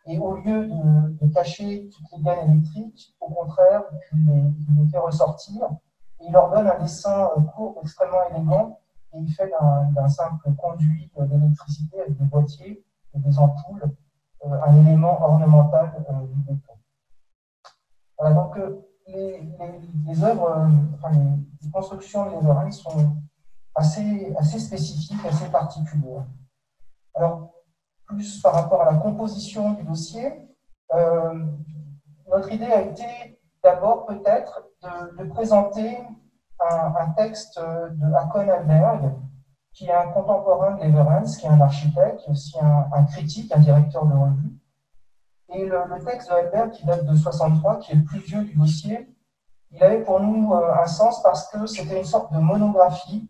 Et au lieu de cacher toutes les gaines électriques, au contraire, il les fait ressortir. Et il leur donne un dessin court extrêmement élégant. Et il fait d'un simple conduit d'électricité avec des boîtiers des ampoules un élément ornemental du béton. Voilà, donc les œuvres, les constructions de Leverhulme sont assez spécifiques, assez particulières. Alors, plus par rapport à la composition du dossier, notre idée a été d'abord peut-être de présenter un texte de Hakon Alberg, qui est un contemporain de Leverhulme, qui est un architecte, aussi un critique, un directeur de revue. Et le texte de Alberg, qui date de 63, qui est le plus vieux du dossier, il avait pour nous un sens parce que c'était une sorte de monographie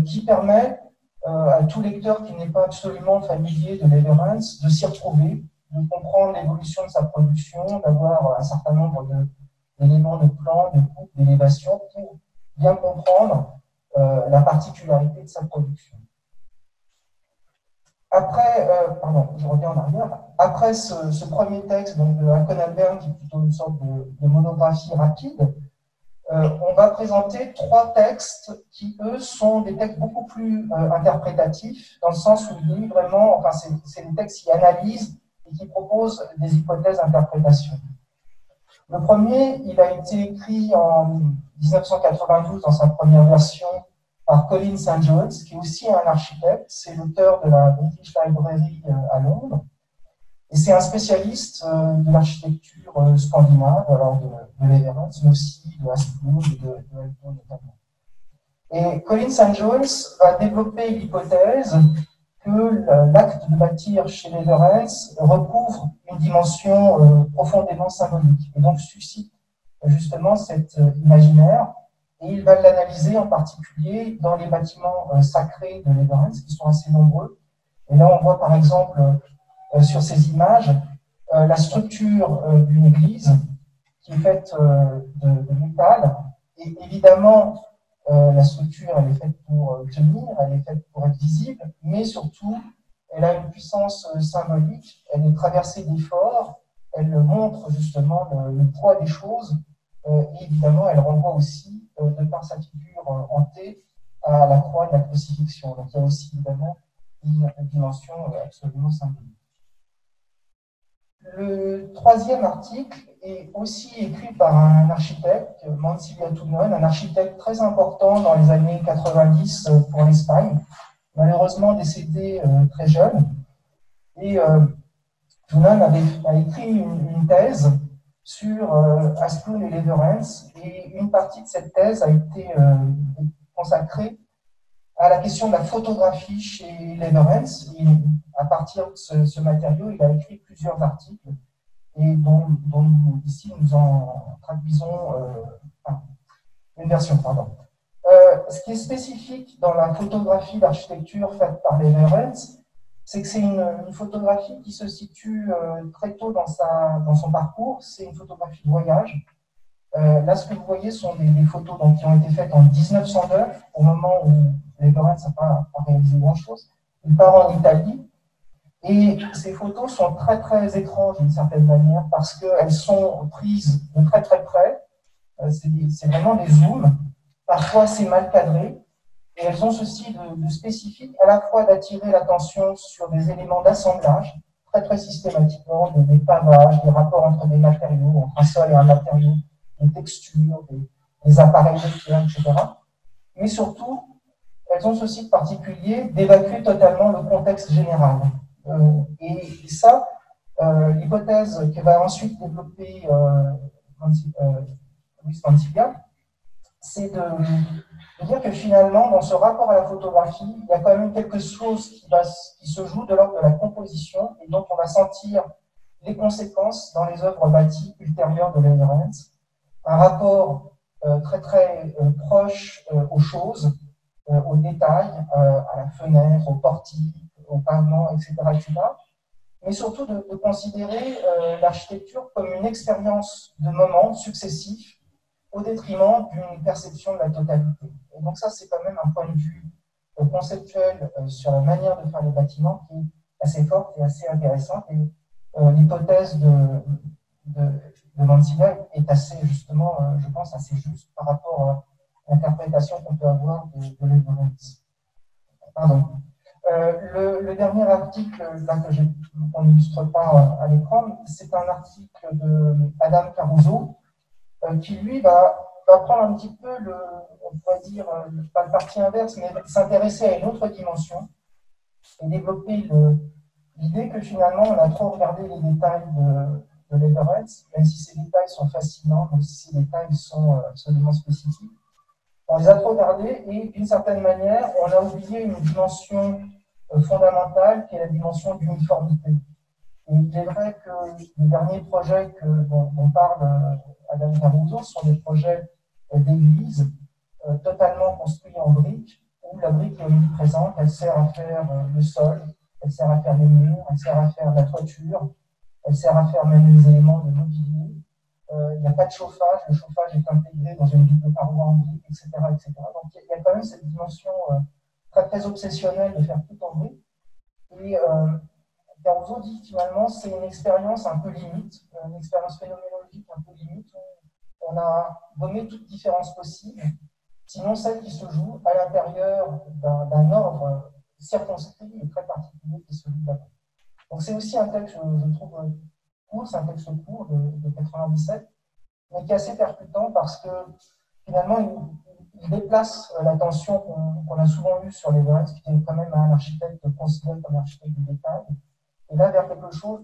qui permet à tout lecteur qui n'est pas absolument familier de Leverhulme de s'y retrouver, de comprendre l'évolution de sa production, d'avoir un certain nombre d'éléments de plan, de coupe, d'élévation pour bien comprendre la particularité de sa production. Après, je reviens en arrière. Après ce premier texte donc de Hakon Alberg, qui est plutôt une sorte de monographie rapide, on va présenter 3 textes qui, eux, sont des textes beaucoup plus interprétatifs, dans le sens où il lit vraiment, c'est des textes qui analysent et qui proposent des hypothèses d'interprétation. Le premier, il a été écrit en 1992 dans sa première version par Colin St. John's, qui est aussi un architecte, c'est l'auteur de la British Library à Londres, et c'est un spécialiste de l'architecture scandinave, alors de Leverhulme, mais aussi de Asplund et de Aalto notamment. Et Colin St. John's va développer l'hypothèse que l'acte de bâtir chez Leverhulme recouvre une dimension profondément symbolique, et donc suscite justement cet imaginaire. Et il va l'analyser en particulier dans les bâtiments sacrés de Leverhulme, qui sont assez nombreux. Et là, on voit par exemple sur ces images la structure d'une église qui est faite de métal. Et évidemment, la structure, elle est faite pour tenir, elle est faite pour être visible, mais surtout, elle a une puissance symbolique, elle est traversée d'efforts, elle montre justement le poids des choses. Et évidemment, elle renvoie aussi, de par sa figure hantée, à la croix de la crucifixion. Donc il y a aussi évidemment une dimension absolument symbolique. Le troisième article est aussi écrit par un architecte, Mansilla Tunon, un architecte très important dans les années 90 pour l'Espagne, malheureusement décédé très jeune. Et Tunon a écrit une thèse sur Asplund et Leverhulme, et une partie de cette thèse a été consacrée à la question de la photographie chez Leverhulme. À partir de ce matériau, il a écrit plusieurs articles, et dont ici nous en traduisons une version. Ce qui est spécifique dans la photographie d'architecture faite par Leverhulme, c'est que c'est une photographie qui se situe très tôt dans son parcours. C'est une photographie de voyage. Là, ce que vous voyez sont des photos donc, qui ont été faites en 1909, au moment où Leverhulme n'a pas réalisé grand-chose. Il part en Italie, et ces photos sont très, très étranges d'une certaine manière, parce qu'elles sont prises de très, très près. C'est vraiment des zooms. Parfois, c'est mal cadré. Et elles ont ceci de spécifique, à la fois d'attirer l'attention sur des éléments d'assemblage, très très systématiquement, des pavages, des rapports entre des matériaux, entre un sol et un matériau, des textures, des appareils de pierre, etc. Mais surtout, elles ont ceci de particulier d'évacuer totalement le contexte général. Et ça, l'hypothèse que va ensuite développer Luis Mansilla, c'est de dire que finalement, dans ce rapport à la photographie, il y a quand même quelque chose qui se joue de l'ordre de la composition, et donc on va sentir les conséquences dans les œuvres bâties ultérieures de Leverhulme. Un rapport très très proche aux choses, aux détails, à la fenêtre, au portique, au pavement, etc., etc. Mais surtout de considérer l'architecture comme une expérience de moments successifs, au détriment d'une perception de la totalité. Et donc ça, c'est quand même un point de vue conceptuel sur la manière de faire les bâtiments qui est assez forte et assez intéressante. Et l'hypothèse de Mansilla est assez, justement, je pense, assez juste par rapport à l'interprétation qu'on peut avoir de Leverhulme. Pardon. Le dernier article là, qu'on n'illustre pas à l'écran, c'est un article de Adam Caruso qui, lui, va prendre un petit peu, on pourrait dire, pas le parti inverse, mais s'intéresser à une autre dimension et développer l'idée que finalement, on a trop regardé les détails de Leibniz, même si ces détails sont fascinants, même si ces détails sont absolument spécifiques. On les a trop regardés et, d'une certaine manière, on a oublié une dimension fondamentale qui est la dimension d'uniformité. Et il est vrai que les derniers projets dont parle Adam Caruso sont des projets d'église totalement construits en briques, où la brique est omniprésente, elle sert à faire le sol, elle sert à faire les murs, elle sert à faire la toiture, elle sert à faire même les éléments de mobilier. Il n'y a pas de chauffage, le chauffage est intégré dans une double paroi en brique, etc., etc. Donc il y a quand même cette dimension très, très obsessionnelle de faire tout en brique. Et Caruso dit finalement c'est une expérience un peu limite, une expérience phénoménologique un peu limite, où on a donné toute différence possible, sinon celle qui se joue à l'intérieur d'un ordre circonscrit et très particulier qui est celui de la brique. Donc c'est aussi un texte, je trouve, court, c'est un texte court de 97, mais qui est assez percutant parce que finalement il déplace l'attention qu'on a souvent eue sur Leibniz, qui est quand même un architecte considéré comme architecte du détail, et là vers quelque chose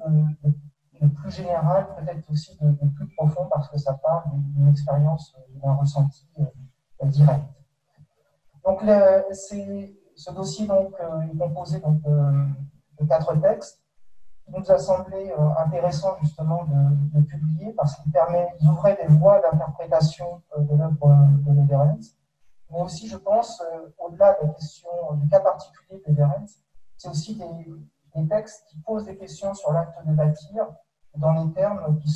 de plus général, peut-être aussi de plus profond, parce que ça part d'une expérience, d'un ressenti direct. Donc ce dossier donc, est composé donc, de 4 textes. Il nous a semblé intéressant justement de publier parce qu'il ouvrait des voies d'interprétation de l'œuvre de Leibniz, mais aussi, je pense, au-delà de la question du cas particulier de Leibniz, c'est aussi des textes qui posent des questions sur l'acte de bâtir dans les termes qui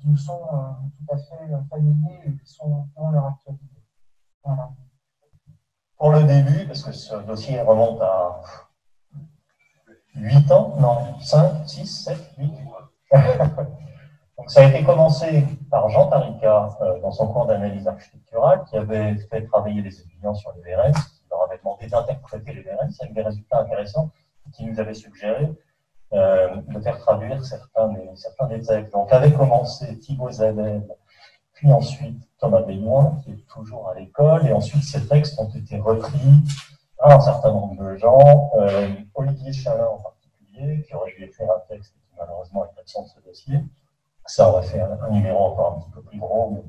nous sont tout à fait familiers et qui ont leur actualité. Voilà.
Pour le début, parce que ce dossier remonte à 8 ans, non, 5, 6, 7, 8. Donc ça a été commencé par Jean Tarica dans son cours d'analyse architecturale, qui avait fait travailler les étudiants sur les Leibniz, qui leur avait demandé d'interpréter les Leibniz avec des résultats intéressants, qui nous avait suggéré de faire traduire certains des textes. Donc avait commencé Thibaut Zadel, puis ensuite Thomas Bémoin, qui est toujours à l'école, et ensuite ces textes ont été repris par un certain nombre de gens, Olivier Chalin en particulier, qui aurait dû écrire un texte qui malheureusement est absent de ce dossier. Ça aurait fait un numéro encore un petit peu plus gros, mais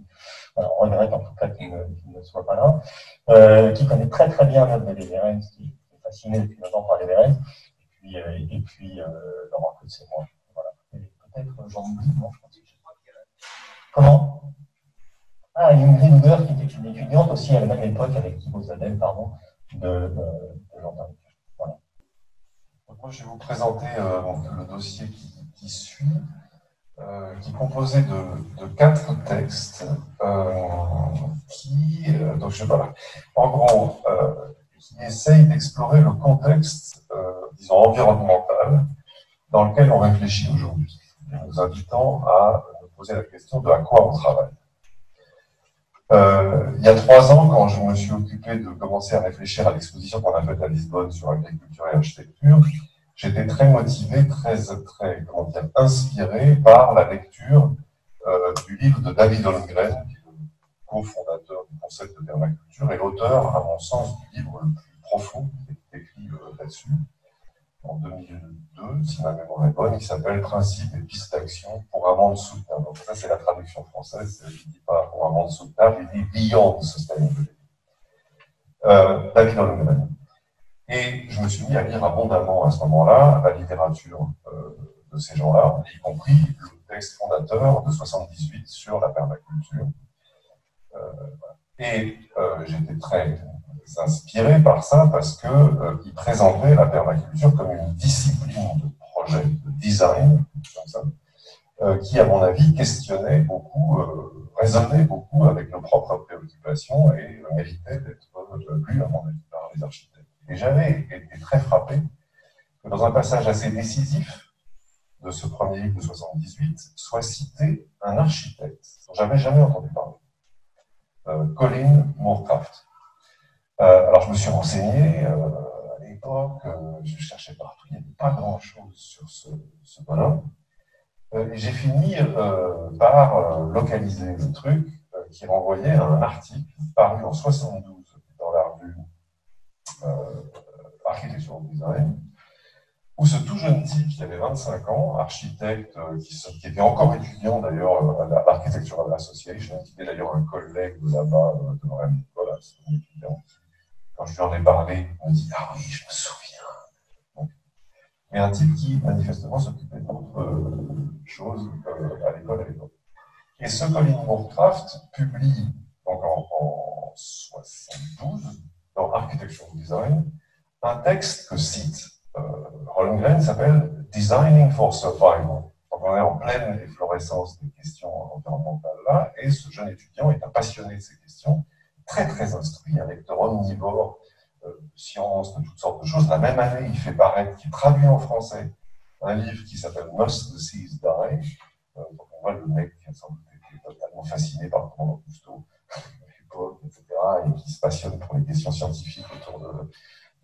voilà, on regrette en tout cas qu'il ne soit pas là, qui connaît très très bien l'œuvre de Leibniz, qui est fasciné depuis longtemps par Leibniz, et puis Laurent Coetzee, c'est moi. Voilà. Peut-être Jean-Louis, non, je pense que je sais pas. Comment? Ah, Ingrid Huber, qui était une étudiante aussi à la même époque avec Thibaut Zadel, pardon, de Jean Tarica. Voilà.
Donc moi, je vais vous présenter le dossier qui suit, qui est composé de 4 textes donc voilà, en gros, qui essayent d'explorer le contexte, disons, environnemental dans lequel on réfléchit aujourd'hui, nous invitant à nous poser la question de à quoi on travaille. Il y a 3 ans, quand je me suis occupé de commencer à réfléchir à l'exposition qu'on a faite à Lisbonne sur agriculture et architecture, j'étais très motivé, très comment dire, inspiré par la lecture du livre de David Holmgren, qui est le cofondateur du concept de permaculture et l'auteur, à mon sens, du livre le plus profond qui est écrit là-dessus, en 2002, si ma mémoire est bonne, qui s'appelle Principes et pistes d'action pour un monde soutenable. Donc ça, c'est la traduction française. Je ne dis pas pour un monde soutenable, il dit Beyond Sustainability. David Holmgren. Et je me suis mis à lire abondamment à ce moment-là la littérature de ces gens-là, y compris le texte fondateur de 78 sur la permaculture. J'étais très inspiré par ça parce qu'il présentait la permaculture comme une discipline de projet, de design, comme ça, qui, à mon avis, questionnait beaucoup, résonnait beaucoup avec nos propres préoccupations et méritait d'être lu, à mon avis, par les architectes. Et j'avais été très frappé que dans un passage assez décisif de ce premier livre de 78, soit cité un architecte dont j'avais jamais entendu parler, Colin Moorcraft. Alors je me suis renseigné, et l'époque, je cherchais partout, il n'y avait pas grand-chose sur ce bonhomme. Et j'ai fini par localiser le truc qui renvoyait à un article paru en 72 dans la revue Architectural Design, où ce tout jeune type qui avait 25 ans, architecte, qui était encore étudiant d'ailleurs à l'Architectural Association, qui était d'ailleurs un collègue de là-bas, de Lorraine, voilà, c'est un étudiant. Quand je lui en ai parlé, il me dit « Ah oui, je me souviens ». Donc, mais un type qui, manifestement, s'occupait d'autres choses à l'école à l'époque. Et ce Colin Moorcraft publie donc en 72, dans Architectural Design, un texte que cite Holmgren, s'appelle Designing for Survival. Donc on est en pleine efflorescence des questions environnementales là, et ce jeune étudiant est un passionné de ces questions, très très instruit, un lecteur omnivore de sciences, de toutes sortes de choses. La même année, il fait paraître, qui traduit en français, un livre qui s'appelle Must the Seas Die. Donc on voit le mec qui a sans doute été totalement fasciné par le commandant Cousteau, etc., et qui se passionne pour les questions scientifiques autour de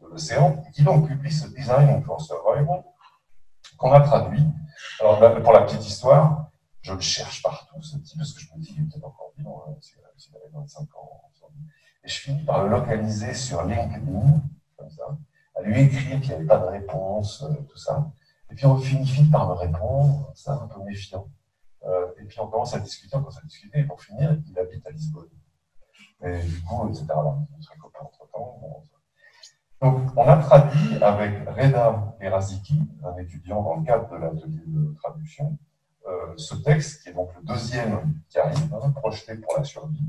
l'océan, qui donc publie ce Design for Survival, qu'on a traduit. Alors, pour la petite histoire, je le cherche partout, ce type, parce que je me dis qu'il est peut-être encore vivant, s'il avait 25 ans. Et je finis par le localiser sur LinkedIn, comme ça, à lui écrire qu'il n'y avait pas de réponse, tout ça. Et puis, on finit par me répondre, ça, un peu méfiant. Et puis, on commence à discuter, et pour finir, il habite à Lisbonne. Et du coup, etc., là, on serait copains entre-temps. Bon, donc, on a traduit avec Reda Eraziki, un étudiant dans le cadre de l'atelier de traduction, ce texte, qui est donc le deuxième qui arrive, projeté pour la survie.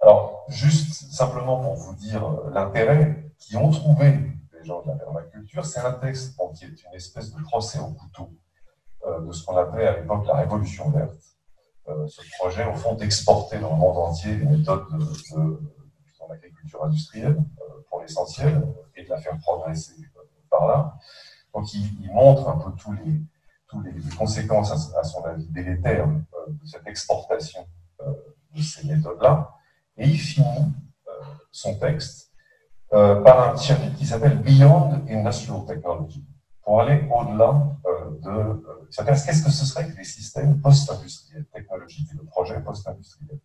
Alors, juste simplement pour vous dire l'intérêt qu'ils ont trouvé, les gens de la permaculture, c'est un texte qui est une espèce de procès au couteau de ce qu'on appelait à l'époque la Révolution verte. Ce projet, au fond, d'exporter dans le monde entier les méthodes de l'agriculture industrielle, pour l'essentiel, et de la faire progresser par là. Donc, il montre un peu toutes les conséquences, à son avis, délétères de cette exportation de ces méthodes-là. Et il finit son texte par un chapitre qui s'appelle Beyond Industrial Technology, pour aller au-delà qu'est-ce que ce serait que les systèmes post-industriels, technologiques, et le projet post-industriel.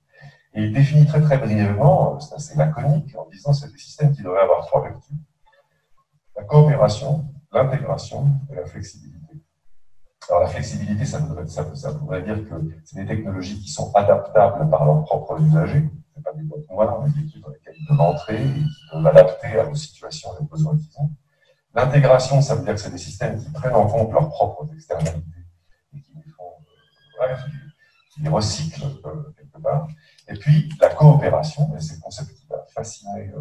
Et il définit très très brièvement, c'est assez laconique, en disant que c'est des systèmes qui devraient avoir 3 vertus: la coopération, l'intégration et la flexibilité. Alors la flexibilité, ça voudrait dire que c'est des technologies qui sont adaptables par leurs propres usagers. Ce n'est pas des boîtes noires, mais des trucs dans lesquels ils peuvent entrer et qui peuvent adapter aux situations et aux besoins qu'ils ont. L'intégration, ça veut dire que c'est des systèmes qui prennent en compte leurs propres externalités et qui les font, qui les recyclent quelque part. Et puis, la coopération, et c'est le concept qui va fasciner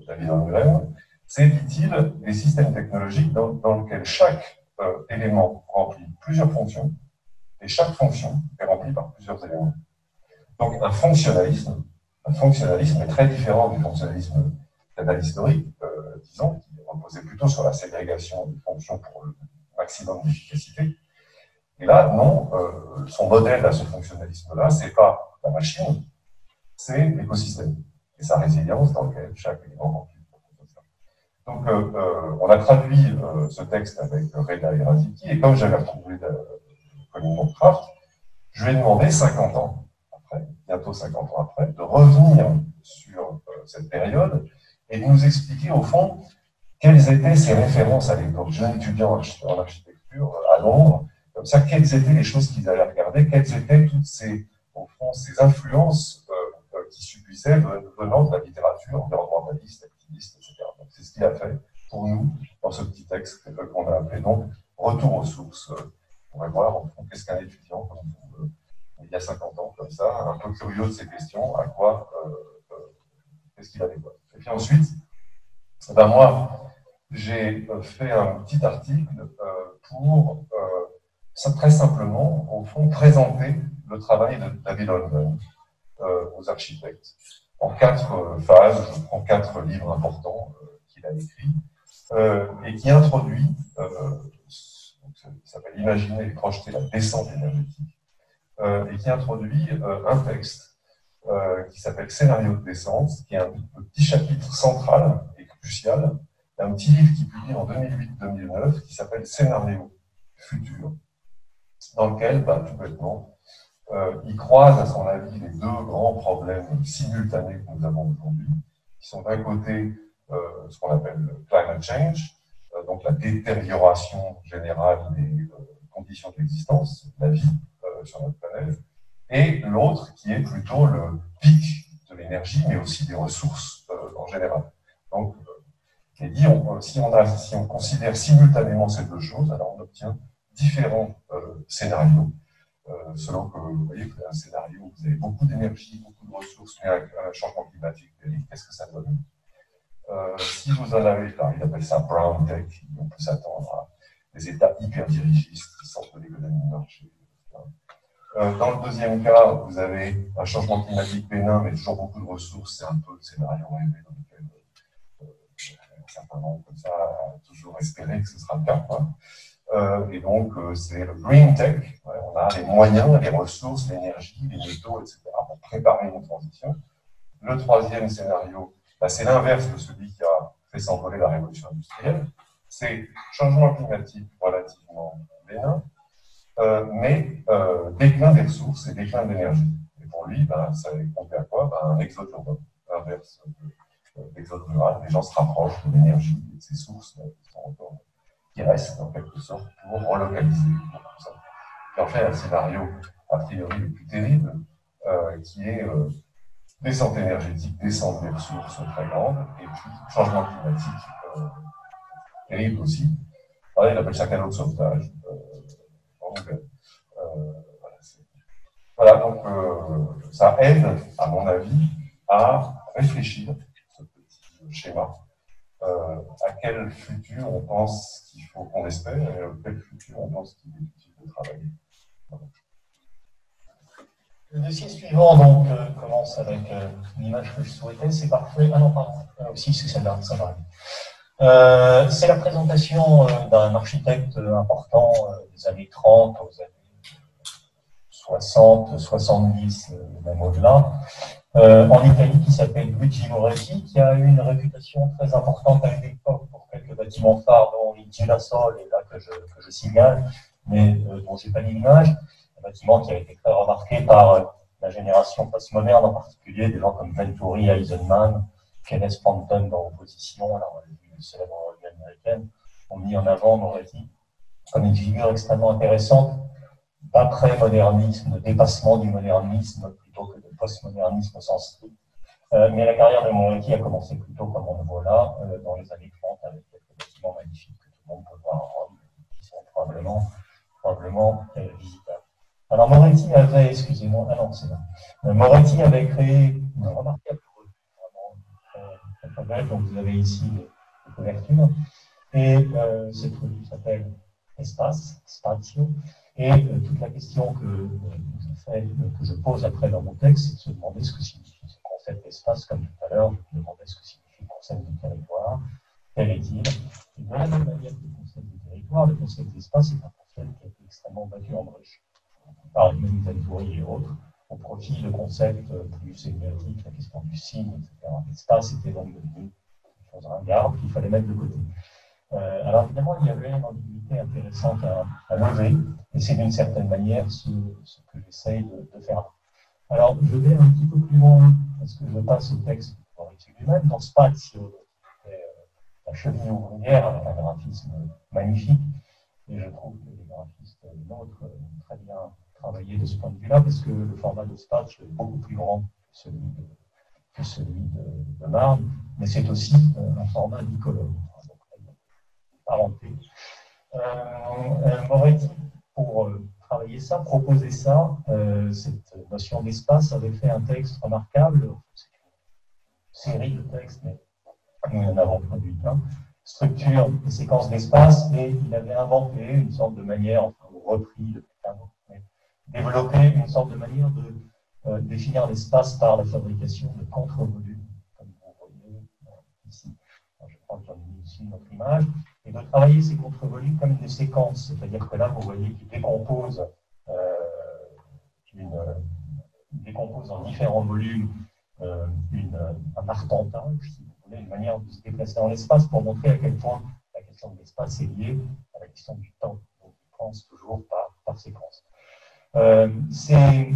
David Holmgren, c'est, dit-il, des systèmes technologiques dans lesquels chaque élément remplit plusieurs fonctions, et chaque fonction est remplie par plusieurs éléments. Donc, un fonctionnalisme est très différent du fonctionnalisme historique, disons, qui reposait plutôt sur la ségrégation des fonctions pour le maximum d'efficacité. Et là, non, son modèle à ce fonctionnalisme-là, c'est pas la machine, c'est l'écosystème et sa résilience dans lequel chaque élément remplit. Donc, on a traduit ce texte avec Reda Eraziki, et comme j'avais retrouvé Colin Moorcraft, je lui ai demandé 50 ans après, bientôt 50 ans après, de revenir sur cette période et de nous expliquer, au fond, quelles étaient ses références à l'époque. Jeune étudiant en architecture à Londres, comme ça, quelles étaient les choses qu'ils allaient regarder, quelles étaient toutes ces, au fond, ces influences qui subissaient venant de la littérature environnementaliste, activiste, etc. Donc, c'est ce qu'il a fait pour nous dans ce petit texte qu'on a appelé donc Retour aux sources. On va voir, au fond, qu'est-ce qu'un étudiant, comme vous, il y a 50 ans, comme ça, un peu curieux de ces questions, à quoi, qu'est-ce qu'il avait quoi. Et puis ensuite, ben moi, j'ai fait un petit article pour, très simplement, au fond, présenter le travail de David Holmgren aux architectes. En 4 phases, je prends 4 livres importants qu'il a écrits et qui introduit, ça s'appelle Imaginer et projeter la descente énergétique, et qui introduit un texte qui s'appelle Scénario de descente, qui est un petit chapitre central et crucial un petit livre qu'il publie en 2008-2009 qui s'appelle Scénario futur, dans lequel, tout bêtement, il croise, à son avis, les deux grands problèmes simultanés que nous avons aujourd'hui, qui sont d'un côté ce qu'on appelle le climate change, donc la détérioration générale des conditions d'existence, de la vie sur notre planète, et l'autre qui est plutôt le pic de l'énergie, mais aussi des ressources en général. Donc, et dit, si on considère simultanément ces deux choses, alors on obtient différents scénarios, selon que vous voyez que un scénario où vous avez beaucoup d'énergie, beaucoup de ressources, mais un changement climatique terrible, qu'est-ce que ça donne? Si vous en avez, il appelle ça brown tech, on peut s'attendre à des États hyper dirigistes qui sortent de l'économie de marché. Dans le deuxième cas, vous avez un changement climatique bénin, mais toujours beaucoup de ressources, c'est un peu le scénario rêvé dans lequel un certain nombre comme ça a toujours espéré que ce sera le cas. Et donc, c'est le green tech. Ouais, on a les moyens, les ressources, l'énergie, les métaux, etc. pour préparer une transition. Le troisième scénario, c'est l'inverse de celui qui a fait s'envoler la révolution industrielle. C'est changement climatique relativement bénin, mais déclin des ressources et déclin de l'énergie. Et pour lui, ça conduit à quoi? Un exode urbain, inverse de l'exode rural. Les gens se rapprochent de l'énergie et de ces sources qui restent en quelque sorte pour relocaliser tout ça. Et en fait, un scénario a priori le plus terrible, qui est descente énergétique, descente des ressources très grande, et puis changement climatique terrible aussi. Alors, il appelle ça canot de sauvetage. Voilà, donc ça aide, à mon avis, à réfléchir ce petit schéma. À quel futur on pense qu'il faut qu'on espère et à quel futur on pense qu'il est utile de travailler. Voilà.
Le dossier suivant donc, commence avec une image que je souhaitais, c'est parfait. Ah non, pardon, aussi c'est celle-là, ça va. C'est la présentation d'un architecte important des années 30 aux années 60, 70, même au-delà, en Italie, qui s'appelle Luigi Moretti, qui a eu une réputation très importante à une époque pour quelques bâtiments phares, dont il Girasole, et là que je signale, mais dont je n'ai pas mis l'image. Un bâtiment qui a été très remarqué par la génération postmoderne, en particulier des gens comme Venturi, Eisenman, Kenneth Stanton dans l'opposition, la revue célèbre revue américaine, ont mis en avant Moretti comme une figure extrêmement intéressante d'après-modernisme, de dépassement du modernisme plutôt que de postmodernisme au sens strict. Mais la carrière de Moretti a commencé plutôt comme on le voit là, dans les années 30, avec quelques bâtiments magnifiques que tout le monde peut voir en Rome, qui sont probablement visitables. Alors Moretti avait, excusez-moi, ah non, c'est là. Moretti avait créé une remarquable revue, vraiment très belle, donc vous avez ici les couvertures, et cette revue s'appelle Espace, Spazio, et toute la question que je pose après dans mon texte, c'est de se demander ce que signifie ce concept d'espace, comme tout à l'heure, je me demandais ce que signifie le concept de territoire, quel est-il? Et de la même manière que le concept de territoire, le concept d'espace est un concept qui a été extrêmement battu en brèche par Emmanuel Venturi et autres, au profit de concepts plus sémiotiques, la question du signe, etc. L'espace était donc devenu une chose ringarde qu'il fallait mettre de côté. Alors évidemment, il y avait une ambiguïté intéressante à lever, et c'est d'une certaine manière ce que j'essaye de faire. Alors, je vais un petit peu plus loin, parce que je passe au texte lui-même, dans Spazio, qui est la cheville ouvrière avec un graphisme magnifique, et je trouve que les graphistes nôtres ont très bien travaillé de ce point de vue-là, parce que le format de Spazio est beaucoup plus grand que celui de Marne, mais c'est aussi un format bicolore. Parenté. Moretti, pour travailler ça, proposer ça, cette notion d'espace, avait fait un texte remarquable, c'est une série de textes, mais nous en avons produit un, structure et séquence d'espace, et il avait inventé une sorte de manière, enfin, repris de quelqu'un d'autre, mais développé une sorte de manière de définir l'espace par la fabrication de contre-volumes, comme vous voyez ici. Alors, je crois que j'en ai mis ici notre image. Et de travailler ces contre-volumes comme des séquences, c'est-à-dire que là, vous voyez qu'il décompose, décompose en différents volumes un arpentage, si vous voulez, une manière de se déplacer dans l'espace pour montrer à quel point la question de l'espace est liée à la question du temps. Donc, il pense toujours par séquence. Ces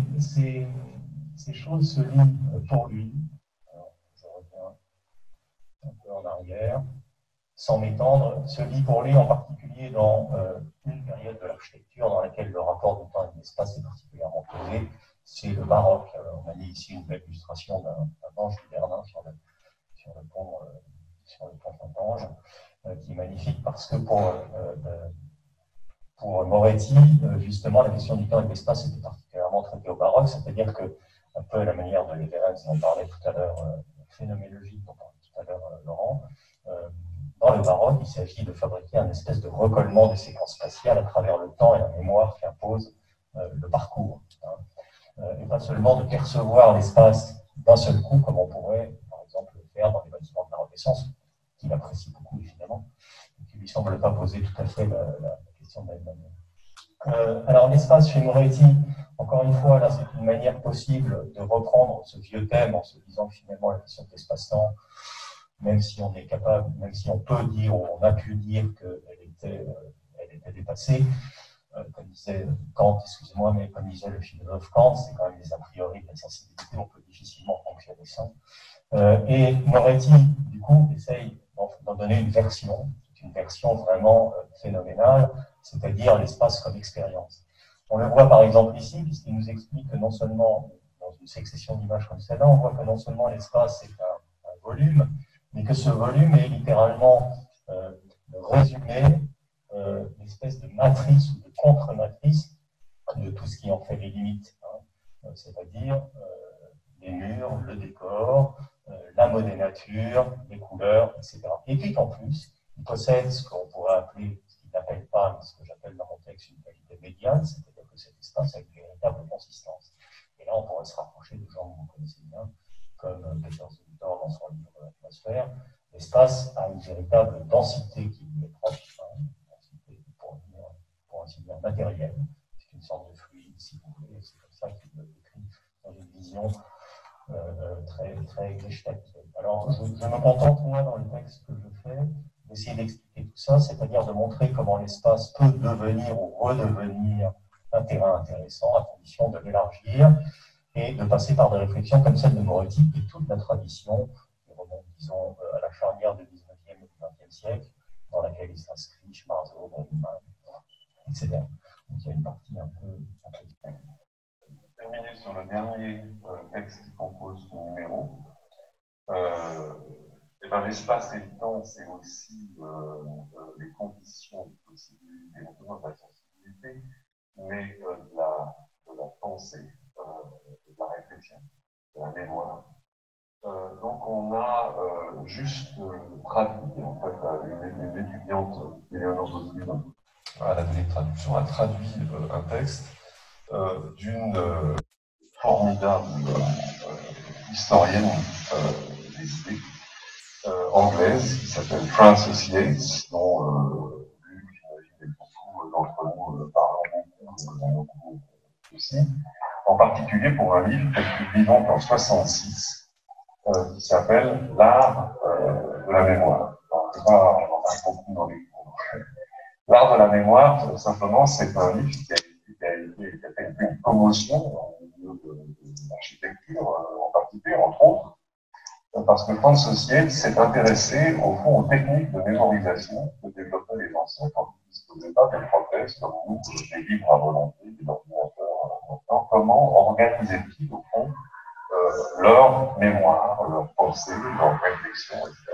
choses se lient pour lui. Alors, je reviens un peu en arrière, sans m'étendre, se lie pour lui en particulier dans une période de l'architecture dans laquelle le rapport de temps et d'espace est particulièrement posé, c'est le baroque. On a mis ici une belle illustration d'un ange du Bernin sur le pont Saint-Ange, qui est magnifique parce que pour Moretti, justement, la question du temps et de l'espace était particulièrement traitée au baroque, c'est-à-dire que, un peu à la manière de Leverens dont on parlait tout à l'heure, phénoménologique dont parlait tout à l'heure Laurent, dans le baroque, il s'agit de fabriquer un espèce de recollement des séquences spatiales à travers le temps et la mémoire qui impose le parcours. Et pas seulement de percevoir l'espace d'un seul coup, comme on pourrait, par exemple, le faire dans les bâtiments de la Renaissance, qu'il apprécie beaucoup, évidemment, et qui ne lui semble pas poser tout à fait la question de la même manière. Alors, l'espace chez Moretti, encore une fois, là, c'est une manière possible de reprendre ce vieux thème en se disant que finalement, la question de l'espace-temps, même si on est capable, même si on peut dire, ou on a pu dire qu'elle était dépassée, comme disait Kant, excusez-moi, mais comme disait le philosophe Kant, c'est quand même des a priori de la sensibilité, on peut difficilement fonctionner sans. Et Moretti, du coup, essaye d'en donner une version vraiment phénoménale, c'est-à-dire l'espace comme expérience. On le voit par exemple ici, puisqu'il nous explique que non seulement, dans une succession d'images comme celle-là, on voit que non seulement l'espace est un volume, mais que ce volume est littéralement le résumé, l'espèce de matrice ou de contre-matrice de tout ce qui en fait les limites, hein, c'est-à-dire les murs, le décor, la modénature, les couleurs, etc. Et puis qu'en plus, il possède ce qu'on pourrait appeler, ce qu'il n'appelle pas, mais ce que j'appelle dans mon texte une qualité médiane, c'est-à-dire que cet espace a une véritable consistance. Et là, on pourrait se rapprocher de gens que vous connaissez bien, comme Peter Zumthor dans son livre L'atmosphère. L'espace a une véritable densité qui lui est propre, hein, une densité pour ainsi dire matérielle. C'est une sorte de fluide, si vous voulez, c'est comme ça qu'il le décrit dans une vision très, très gestaltienne. Alors, je me contente, moi, dans le texte que je fais, d'essayer d'expliquer tout ça, c'est-à-dire de montrer comment l'espace peut devenir ou redevenir un terrain intéressant, à condition de l'élargir et de passer par des réflexions comme celle de Moretti et toute la tradition qui remonte, disons, à la charnière du 19e et du 20e siècle, dans laquelle il s'inscrit Schmarzo, Bronnemann, etc. Donc, il y a une partie un peu différente.
Terminer sur le dernier texte qui compose ce numéro. L'espace et le temps, c'est aussi les conditions de possibilité, non seulement de la sensibilité, mais de la pensée, de la réflexion, de la mémoire. Donc on a juste traduit, en fait, une étudiante, Eleonore Bossuin, à l'atelier de traduction, a traduit un texte d'une formidable historienne des idées anglaise qui s'appelle Frances Yates, dont j'imagine que beaucoup d'entre nous parlons beaucoup dans nos cours aussi, en particulier pour un livre qu'elle publie donc en 1966 qui s'appelle L'art de la mémoire. Alors, je ne vais pas en parler beaucoup dans les cours. L'art de la mémoire, simplement, c'est un livre qui a fait une commotion au milieu de l'architecture, en particulier, entre autres, parce que Frances Yates s'est intéressé, au fond, aux techniques de mémorisation que développaient les anciens quand ils ne disposaient pas des prothèses comme nous, des livres à volonté, des ordinateurs. Comment organisaient-ils, au fond, leur mémoire, leur pensée, leur réflexion, etc.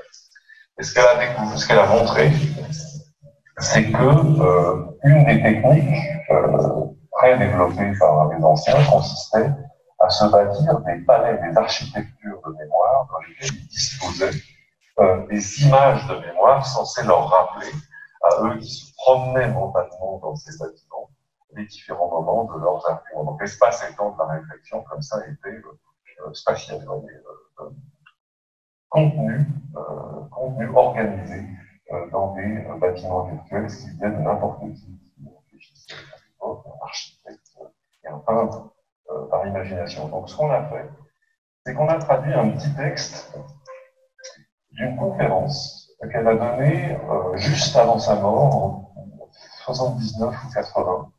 Et ce qu'elle a découvert, ce qu'elle a montré, c'est que une des techniques très développées par les anciens consistait à se bâtir des palais, des architectures de mémoire dans lesquelles ils disposaient des images de mémoire censées leur rappeler, à eux qui se promenaient mentalement dans ces bâtiments, les différents moments de leurs arguments. Donc l'espace et temps de la réflexion, comme ça, était spatial, contenu, organisé dans des bâtiments virtuels, ce qui vient de n'importe qui réfléchissait à l'époque, un architecte et un peintre par imagination. Donc ce qu'on a fait, c'est qu'on a traduit un petit texte d'une conférence qu'elle a donnée juste avant sa mort, en 79 ou 80,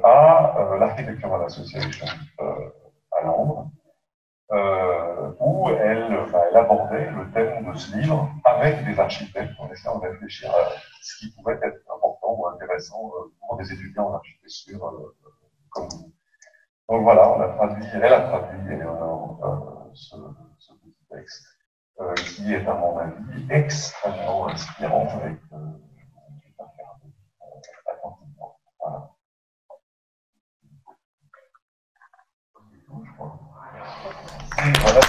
à l'Architectural Association à Londres, où elle abordait le thème de ce livre avec des architectes en essayant de réfléchir à ce qui pouvait être important ou intéressant pour des étudiants en architecture comme vous. Donc voilà, elle a traduit ce petit texte qui est, à mon avis, extrêmement inspirant avec attentivement. Voilà. Je crois. Voilà.